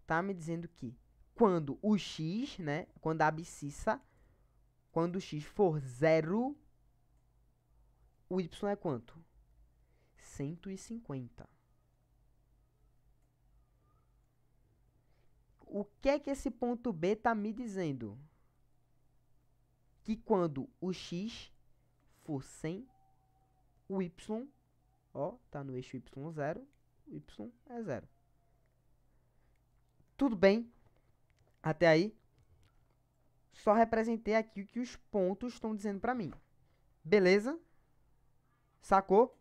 Está me dizendo que quando o x, né, quando a abscissa, quando o x for zero, o y é quanto? 150. O que é que esse ponto B está me dizendo? Que quando o x for 100, o y, ó, tá no eixo y0, o y é 0. Tudo bem? Até aí? Só representei aqui o que os pontos estão dizendo para mim. Beleza? Sacou?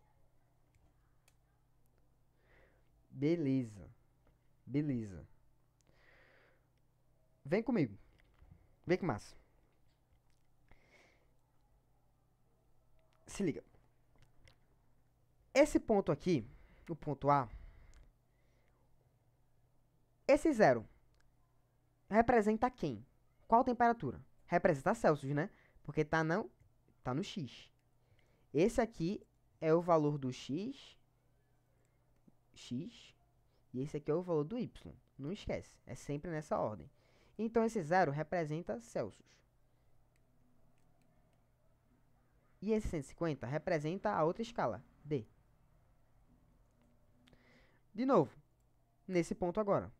Beleza. Beleza. Vem comigo. Vem que massa. Se liga. Esse ponto aqui, o ponto A, Esse zero representa quem? Qual temperatura? Representa Celsius, né? Porque tá no X. Esse aqui é o valor do X, e esse aqui é o valor do Y. Não esquece, é sempre nessa ordem. Então, esse zero representa Celsius. E esse 150 representa a outra escala, D. De novo, nesse ponto agora.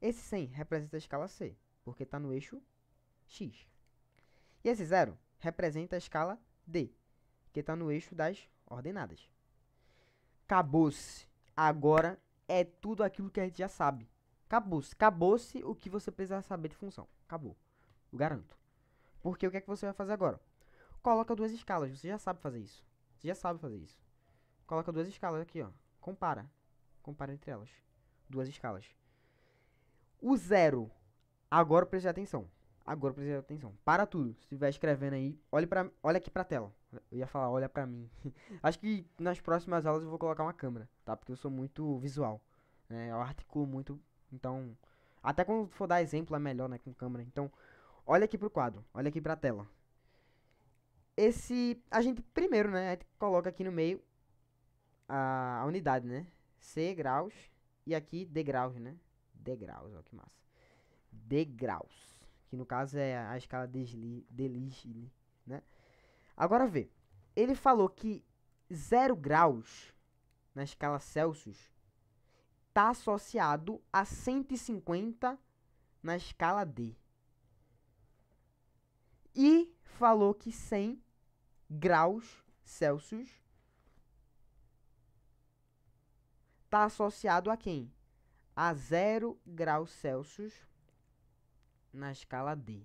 Esse 100 representa a escala C, porque está no eixo X. E esse zero representa a escala D, que está no eixo das ordenadas. Acabou-se. Agora é tudo aquilo que a gente já sabe. Acabou-se. Acabou-se o que você precisa saber de função. Acabou. Eu garanto. Porque o que é que você vai fazer agora? Coloca duas escalas. Você já sabe fazer isso. Você já sabe fazer isso. Coloca duas escalas aqui, ó. Compara. Compara entre elas. Duas escalas. O zero. Agora preste atenção. Agora preste atenção. Para tudo. Se estiver escrevendo aí, olha aqui pra tela. Eu ia falar, olha pra mim. Acho que nas próximas aulas eu vou colocar uma câmera, tá? Porque eu sou muito visual, né? Eu articulo muito. Então, até quando for dar exemplo é melhor, né? Com câmera. Então, olha aqui pro quadro. Olha aqui pra tela. A gente primeiro, né? A gente coloca aqui no meio a unidade, né? C graus e aqui degraus, né? Degraus, ó que massa. Degraus, que no caso é a escala Delisle, né? Agora vê, ele falou que 0 graus na escala Celsius está associado a 150 na escala D. E falou que 100 graus Celsius está associado a quem? A 0 graus Celsius na escala D.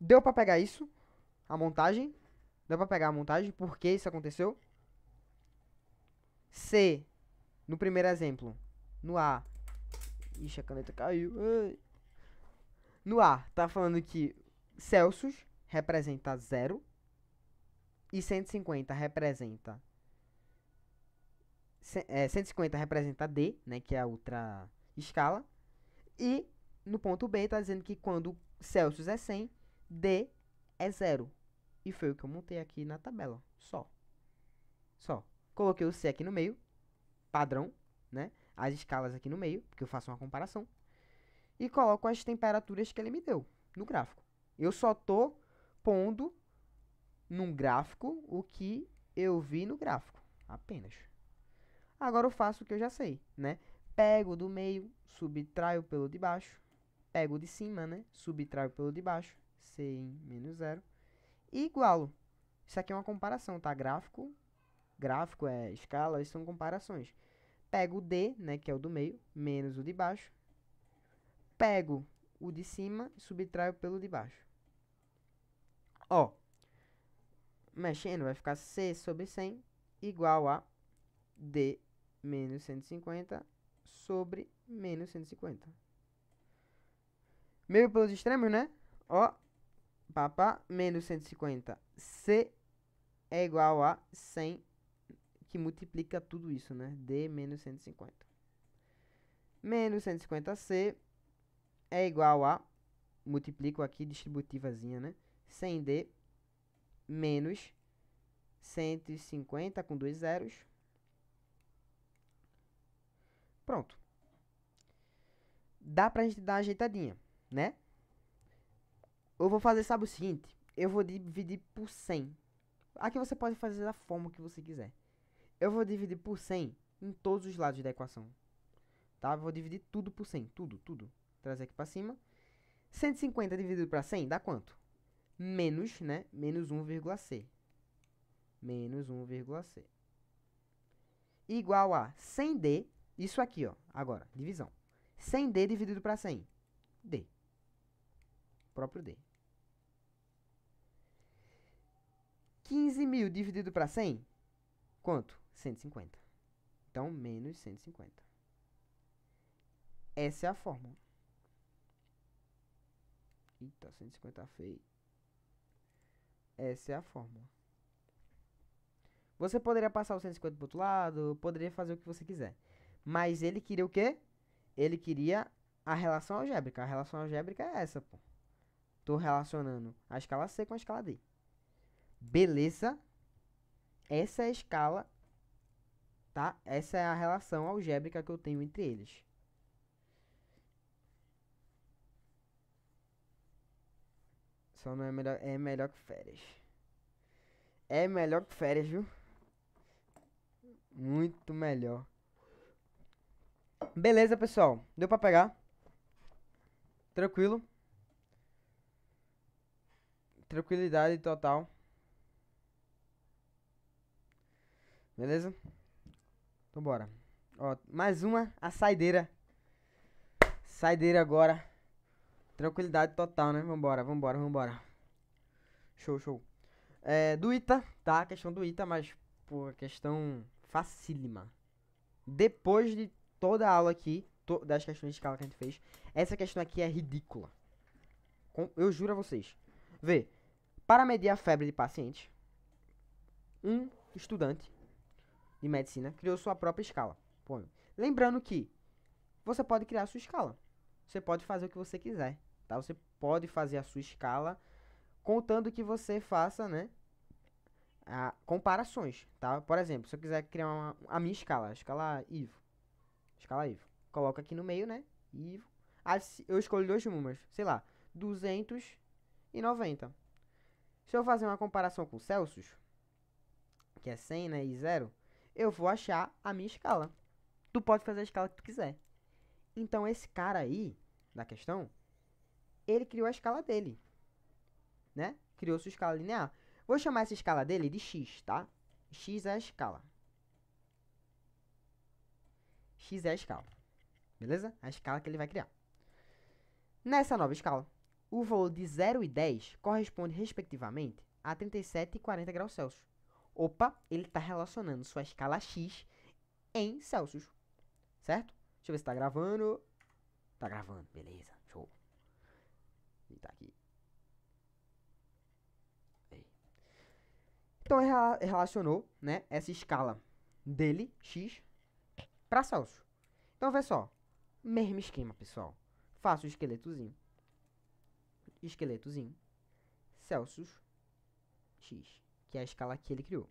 Deu para pegar isso? A montagem? Deu para pegar a montagem? Por que isso aconteceu? C, no primeiro exemplo, no A. Ixi, a caneta caiu. Ai. No A, tá falando que Celsius representa 0 e 150 representa 150 representa D, né, que é a outra escala. E no ponto B está dizendo que quando Celsius é 100, D é 0. E foi o que eu montei aqui na tabela. Só. Coloquei o C aqui no meio, padrão, né? As escalas aqui no meio, porque eu faço uma comparação. E coloco as temperaturas que ele me deu no gráfico. Eu só tô pondo num gráfico o que eu vi no gráfico. Apenas. Agora eu faço o que eu já sei, né? Pego do meio, subtraio pelo de baixo. Pego de cima, né? Subtraio pelo de baixo. C em menos 0. E igualo. Isso aqui é uma comparação, tá? Gráfico é escala, isso são comparações. Pego o D, né? Que é o do meio, menos o de baixo. Pego o de cima e subtraio pelo de baixo. Ó. Mexendo, vai ficar C sobre 100 igual a D menos 150 sobre menos 150. Meio pelos extremos, né? Ó, papá, menos 150. C é igual a 100, que multiplica tudo isso, né? D menos 150. Menos 150C é igual a, multiplico aqui, distributivazinha, né? 100D menos 150 com dois zeros. Pronto. Dá pra gente dar uma ajeitadinha, né? Eu vou fazer, sabe o seguinte? Eu vou dividir por 100. Aqui você pode fazer da forma que você quiser. Eu vou dividir por 100 em todos os lados da equação. Tá? Vou dividir tudo por 100. Tudo. Trazer aqui pra cima. 150 dividido para 100 dá quanto? Menos, né? Menos 1,c. Menos 1,c. Igual a 100D. Isso aqui, ó. Agora, divisão. 100D dividido para 100. D. Próprio D. 15.000 dividido para 100. Quanto? 150. Então, menos 150. Essa é a fórmula. Eita, 150 feio. Essa é a fórmula. Você poderia passar o 150 para outro lado, poderia fazer o que você quiser. Mas ele queria o quê? ele queria a relação algébrica. A relação algébrica é essa, pô. Tô relacionando a escala C com a escala D. Beleza? Essa é a escala, tá? Essa é a relação algébrica que eu tenho entre eles. Só não é melhor, é melhor que férias. É melhor que férias, viu? Muito melhor. Beleza, pessoal. Deu pra pegar? Tranquilo? Tranquilidade total. Beleza? Então bora. Ó, mais uma, a saideira. Saideira agora. Tranquilidade total, né? Vambora, vambora, vambora. Show, show. Do ITA, tá? Questão do ITA, mas, pô, questão facílima. Depois de toda a aula aqui, das questões de escala que a gente fez, essa questão aqui é ridícula. Eu juro a vocês. Vê, para medir a febre de pacientes, um estudante de medicina criou sua própria escala. Pô, lembrando que você pode criar a sua escala. Você pode fazer o que você quiser, tá? Você pode fazer a sua escala, contando que você faça, né, comparações, tá? Por exemplo, se eu quiser criar a minha escala, a escala Ivo. Escala Ivo. Coloco aqui no meio, né? Ivo. Aí eu escolho dois números, sei lá, 290. Se eu fazer uma comparação com Celsius, que é 100, né, e 0, eu vou achar a minha escala. Tu pode fazer a escala que tu quiser. Então, esse cara aí, da questão, ele criou a escala dele, né? Criou sua escala linear. Vou chamar essa escala dele de x, tá? X é a escala. X é a escala. Beleza? A escala que ele vai criar. Nessa nova escala, o valor de 0 e 10 corresponde, respectivamente, a 37 e 40 graus Celsius. Opa, ele está relacionando sua escala x em Celsius. Certo? Deixa eu ver se tá gravando. Tá gravando, beleza, show. E tá aqui. Aí. Então, ele relacionou, né, essa escala dele, x, para Celsius. Então, vê só. Mesmo esquema, pessoal. Faço o esqueletozinho. Esqueletozinho. Celsius x, que é a escala que ele criou.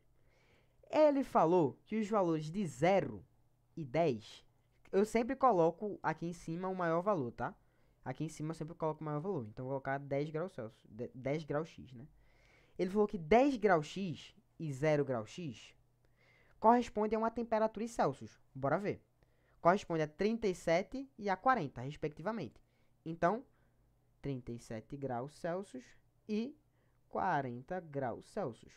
Ele falou que os valores de 0 e 10, eu sempre coloco aqui em cima o maior valor, tá? Aqui em cima eu sempre coloco o maior valor. Então, eu vou colocar 10 graus Celsius. 10 graus X, né? Ele falou que 10 graus X e 0 graus X corresponde a uma temperatura em Celsius. Bora ver. Corresponde a 37 e a 40, respectivamente. Então, 37 graus Celsius e 40 graus Celsius.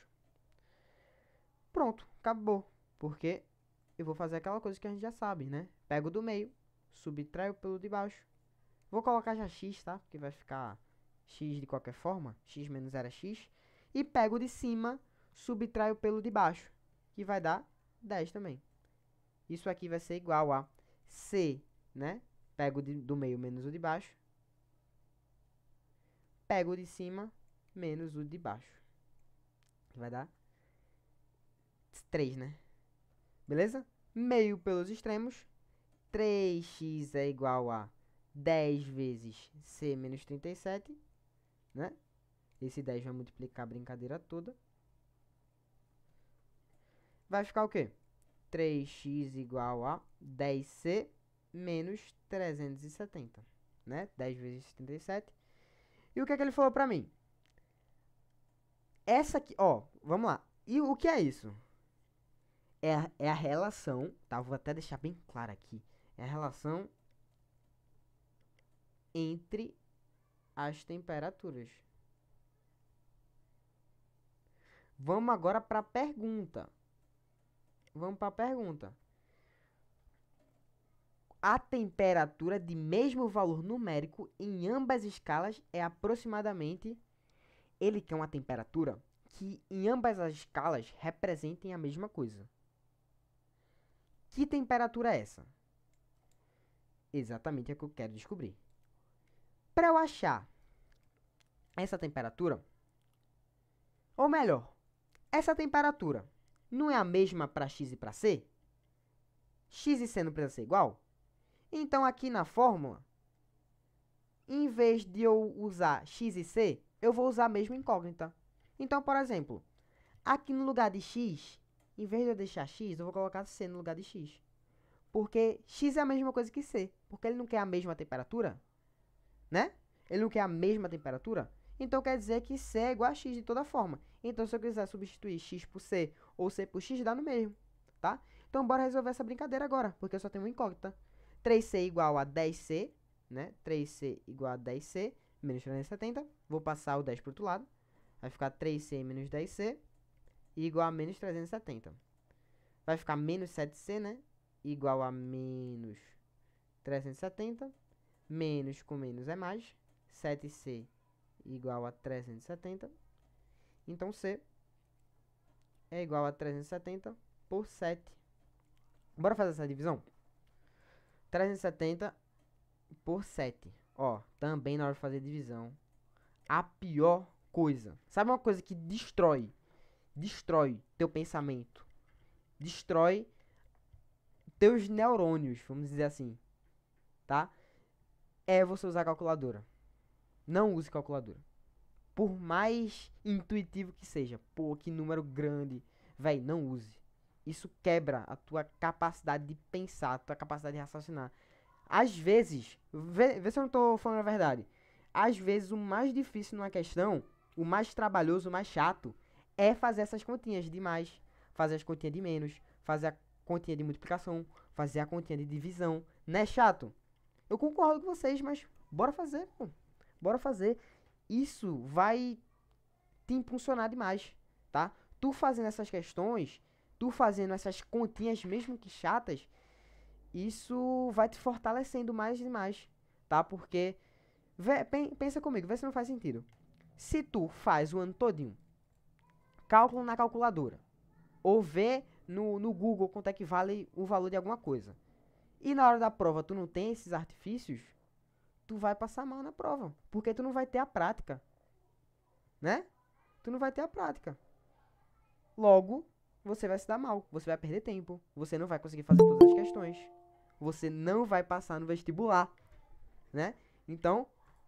Pronto, acabou. Porque eu vou fazer aquela coisa que a gente já sabe, né? Pego do meio, subtraio pelo de baixo. Vou colocar já x, tá? Porque vai ficar x de qualquer forma. X menos 0 é x. E pego de cima, subtraio pelo de baixo. Que vai dar 10 também. Isso aqui vai ser igual a c, né? Pego do meio menos o de baixo. Pego de cima menos o de baixo. Que vai dar 3, né? Beleza? Meio pelos extremos. 3x é igual a 10 vezes c menos 37, né? Esse 10 vai multiplicar a brincadeira toda. Vai ficar o quê? 3x igual a 10c menos 370, né? 10 vezes 37. E o que é que ele falou pra mim? Essa aqui, ó, vamos lá. E o que é isso? É a relação, tá? Vou até deixar bem claro aqui. É a relação entre as temperaturas. Vamos agora para a pergunta. Vamos para a pergunta. A temperatura de mesmo valor numérico em ambas escalas é aproximadamente... Ele quer uma temperatura que em ambas as escalas representem a mesma coisa. Que temperatura é essa? Exatamente é o que eu quero descobrir. Para eu achar essa temperatura, ou melhor, essa temperatura não é a mesma para x e para c? X e c não precisa ser igual? Então, aqui na fórmula, em vez de eu usar x e c, eu vou usar a mesma incógnita. Então, por exemplo, aqui no lugar de x, em vez de eu deixar x, eu vou colocar c no lugar de x. Porque x é a mesma coisa que c. Porque ele não quer a mesma temperatura, né? Ele não quer a mesma temperatura. Então, quer dizer que c é igual a x de toda forma. Então, se eu quiser substituir x por c ou c por x, dá no mesmo, tá? Então, bora resolver essa brincadeira agora, porque eu só tenho uma incógnita. 3c igual a 10c, né? 3c igual a 10c menos 370. Vou passar o 10 para o outro lado. Vai ficar 3c menos 10c igual a menos 370. Vai ficar menos 7c, né? Igual a menos 370. Menos com menos é mais. 7c igual a 370. Então, c é igual a 370 por 7. Bora fazer essa divisão? 370 por 7. Ó, também na hora de fazer divisão, a pior coisa. Sabe uma coisa que destrói teu pensamento? Destrói teus neurônios, vamos dizer assim, tá? É você usar calculadora. Não use calculadora. Por mais intuitivo que seja. Pô, que número grande. Véi, não use. Isso quebra a tua capacidade de pensar, a tua capacidade de raciocinar. Às vezes, vê se eu não tô falando a verdade. Às vezes, o mais difícil numa questão, o mais trabalhoso, o mais chato, é fazer essas continhas de mais, fazer as continhas de menos, fazer a continha de multiplicação, fazer a continha de divisão. Não é chato? Eu concordo com vocês, mas bora fazer, pô. Bora fazer. Isso vai te impulsionar demais, tá? Tu fazendo essas questões, tu fazendo essas continhas, mesmo que chatas, isso vai te fortalecendo mais e mais, tá? Porque, pensa comigo, vê se não faz sentido. Se tu faz o ano todinho, cálculo na calculadora, ou vê no Google quanto é que vale o valor de alguma coisa, e na hora da prova tu não tem esses artifícios, tu vai passar mal na prova, porque tu não vai ter a prática, né? Tu não vai ter a prática. Logo, você vai se dar mal, você vai perder tempo, você não vai conseguir fazer todas as questões, você não vai passar no vestibular, né? Então,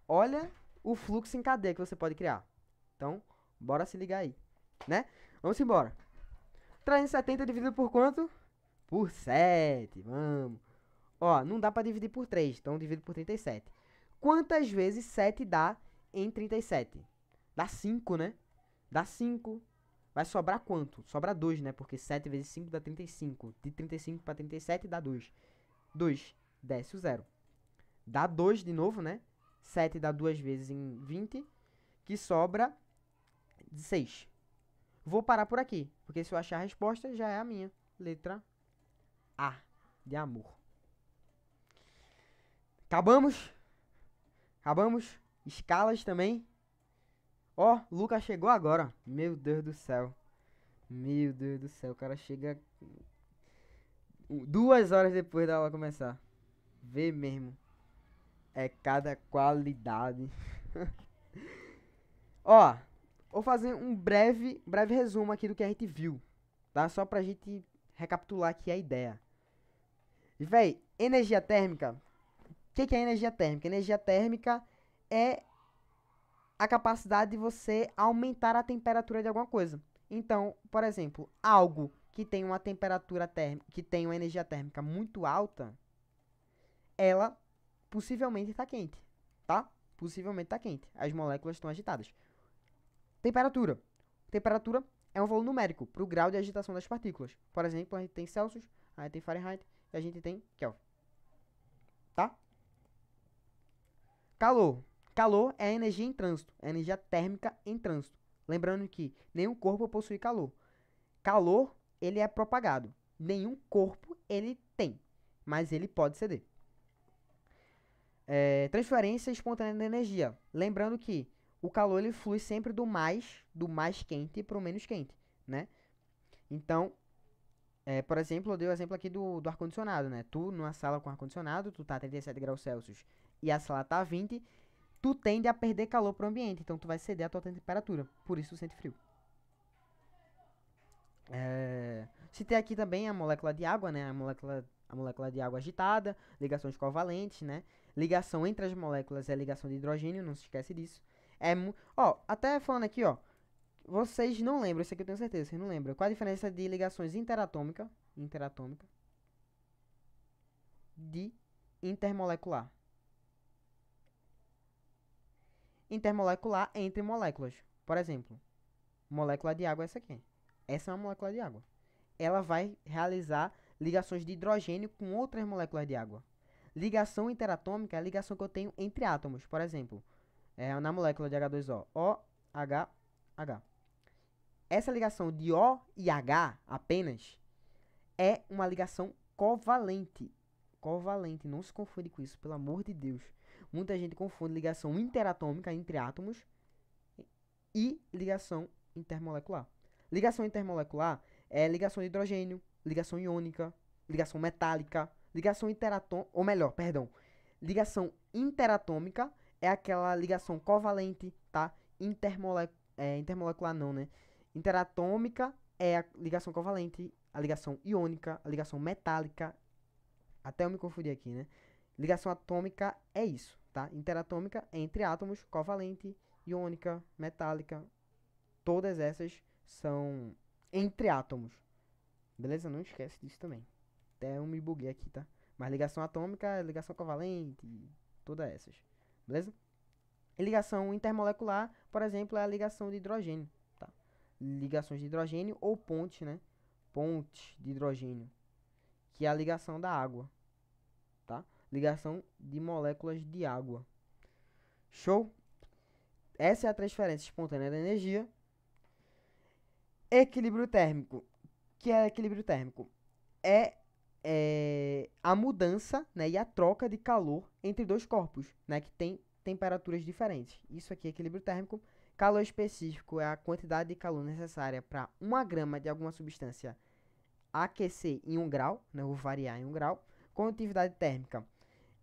olha o fluxo em cadeia que você pode criar. Então, bora se ligar aí, né? Vamos embora. 370 dividido por quanto? Por 7, vamos. Ó, não dá pra dividir por 3, então divido por 37. Quantas vezes 7 dá em 37? Dá 5, né? Dá 5. Vai sobrar quanto? Sobra 2, né? Porque 7 vezes 5 dá 35. De 35 para 37 dá 2. 2. Desce o 0. Dá 2 de novo, né? 7 dá 2 vezes em 20. Que sobra 6. Vou parar por aqui. Porque se eu achar a resposta, já é a minha. Letra A. De amor. Acabamos? Acabamos? Escalas também. Ó, Lucas chegou agora. Meu Deus do céu. Meu Deus do céu. O cara chega 2 horas depois da aula começar. Vê mesmo. É cada qualidade. Ó, vou fazer um breve resumo aqui do que a gente viu. Tá? Só pra gente recapitular aqui a ideia. Véi, energia térmica. O que é energia térmica? Energia térmica é a capacidade de você aumentar a temperatura de alguma coisa. Então, por exemplo, algo que tem uma temperatura térmica, que tem uma energia térmica muito alta, ela possivelmente está quente, tá? Possivelmente está quente. As moléculas estão agitadas. Temperatura. Temperatura é um valor numérico para o grau de agitação das partículas. Por exemplo, a gente tem Celsius, a gente tem Fahrenheit e a gente tem Kelvin. Tá? Calor. Calor é a energia em trânsito, é a energia térmica em trânsito. Lembrando que nenhum corpo possui calor. Calor, ele é propagado. Nenhum corpo ele tem, mas ele pode ceder. Transferência espontânea de energia. Lembrando que o calor ele flui sempre do mais quente para o menos quente, né? Então, por exemplo, eu dei o exemplo aqui do ar-condicionado, né? Tu, numa sala com ar-condicionado, tu tá a 37 graus Celsius e a sala tá a 20, tu tende a perder calor pro ambiente, então tu vai ceder a tua temperatura, por isso tu sente frio. Citei aqui também a molécula de água, né? a molécula de água agitada, ligações covalentes, né? Ligação entre as moléculas é ligação de hidrogênio, não se esquece disso. Ó, até falando aqui, ó, vocês não lembram, isso aqui eu tenho certeza, vocês não lembram. Qual a diferença de ligações interatômica de intermolecular? Intermolecular é entre moléculas. Por exemplo, molécula de água é essa aqui. Essa é uma molécula de água. Ela vai realizar ligações de hidrogênio com outras moléculas de água. Ligação interatômica é a ligação que eu tenho entre átomos. Por exemplo, na molécula de H2O, OH. Essa ligação de O e H apenas é uma ligação covalente. Covalente, não se confunde com isso, pelo amor de Deus. Muita gente confunde ligação interatômica entre átomos e ligação intermolecular. Ligação intermolecular é ligação de hidrogênio, ligação iônica, ligação metálica, ligação ligação interatômica é aquela ligação covalente, tá? Intermolecular não, né? Interatômica é a ligação covalente, a ligação iônica, a ligação metálica. Até eu me confundi aqui, né? Ligação atômica é isso, tá? Interatômica é entre átomos, covalente, iônica, metálica. Todas essas são entre átomos. Beleza? Não esquece disso também. Até eu me buguei aqui, tá? Mas ligação atômica é ligação covalente, todas essas. Beleza? E ligação intermolecular, por exemplo, é a ligação de hidrogênio, tá? Ligações de hidrogênio ou pontes, né? Pontes de hidrogênio, que é a ligação da água, tá? Ligação de moléculas de água. Show? Essa é a transferência espontânea da energia. Equilíbrio térmico. Que é equilíbrio térmico? É a mudança, né, e a troca de calor entre dois corpos, né, que tem temperaturas diferentes. Isso aqui é equilíbrio térmico. Calor específico é a quantidade de calor necessária para 1 grama de alguma substância aquecer em 1 grau, né, ou variar em 1 grau. Condutividade térmica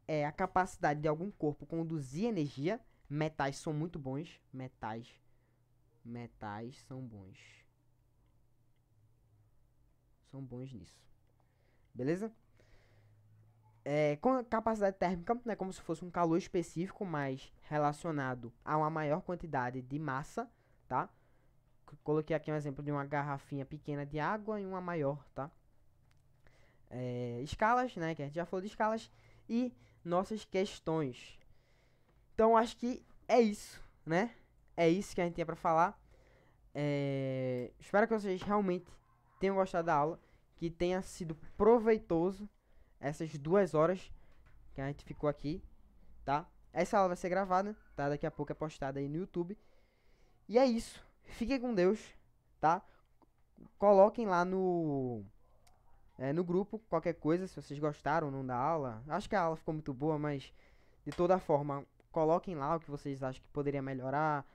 é a capacidade de algum corpo conduzir energia. Metais são muito bons. Metais são bons. São bons nisso. Beleza? Com capacidade térmica, é como se fosse um calor específico, mas relacionado a uma maior quantidade de massa, tá? Coloquei aqui um exemplo de uma garrafinha pequena de água e uma maior, tá? Escalas, né? Que a gente já falou de escalas. E nossas questões. Então, acho que é isso, né? É isso que a gente tinha pra falar. Espero que vocês realmente tenham gostado da aula. Que tenha sido proveitoso essas 2 horas que a gente ficou aqui, tá? Essa aula vai ser gravada, tá? Daqui a pouco é postada aí no YouTube. E é isso. Fiquem com Deus, tá? Coloquem lá no grupo qualquer coisa, se vocês gostaram ou não da aula. Acho que a aula ficou muito boa, mas de toda forma, coloquem lá o que vocês acham que poderia melhorar.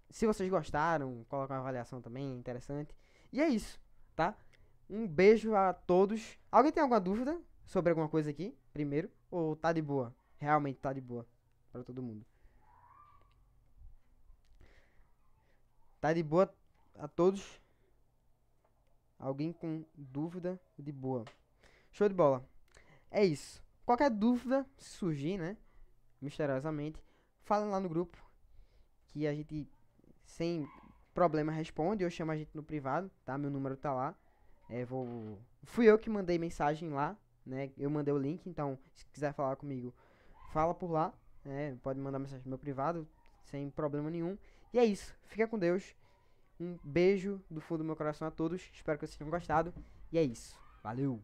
Se vocês gostaram, coloquem uma avaliação também, interessante. E é isso, tá? Um beijo a todos. Alguém tem alguma dúvida sobre alguma coisa aqui, primeiro? Ou tá de boa? Realmente tá de boa pra todo mundo. Tá de boa a todos? Alguém com dúvida? De boa. Show de bola. É isso. Qualquer dúvida, se surgir, né? Misteriosamente, falem lá no grupo. Que a gente, sem problema, responde. Ou chama a gente no privado, tá? Meu número tá lá. Fui eu que mandei mensagem lá, né? Eu mandei o link, então se quiser falar comigo, fala por lá, né? Pode mandar mensagem no meu privado, sem problema nenhum. E é isso, fica com Deus. Um beijo do fundo do meu coração a todos. Espero que vocês tenham gostado. E é isso, valeu!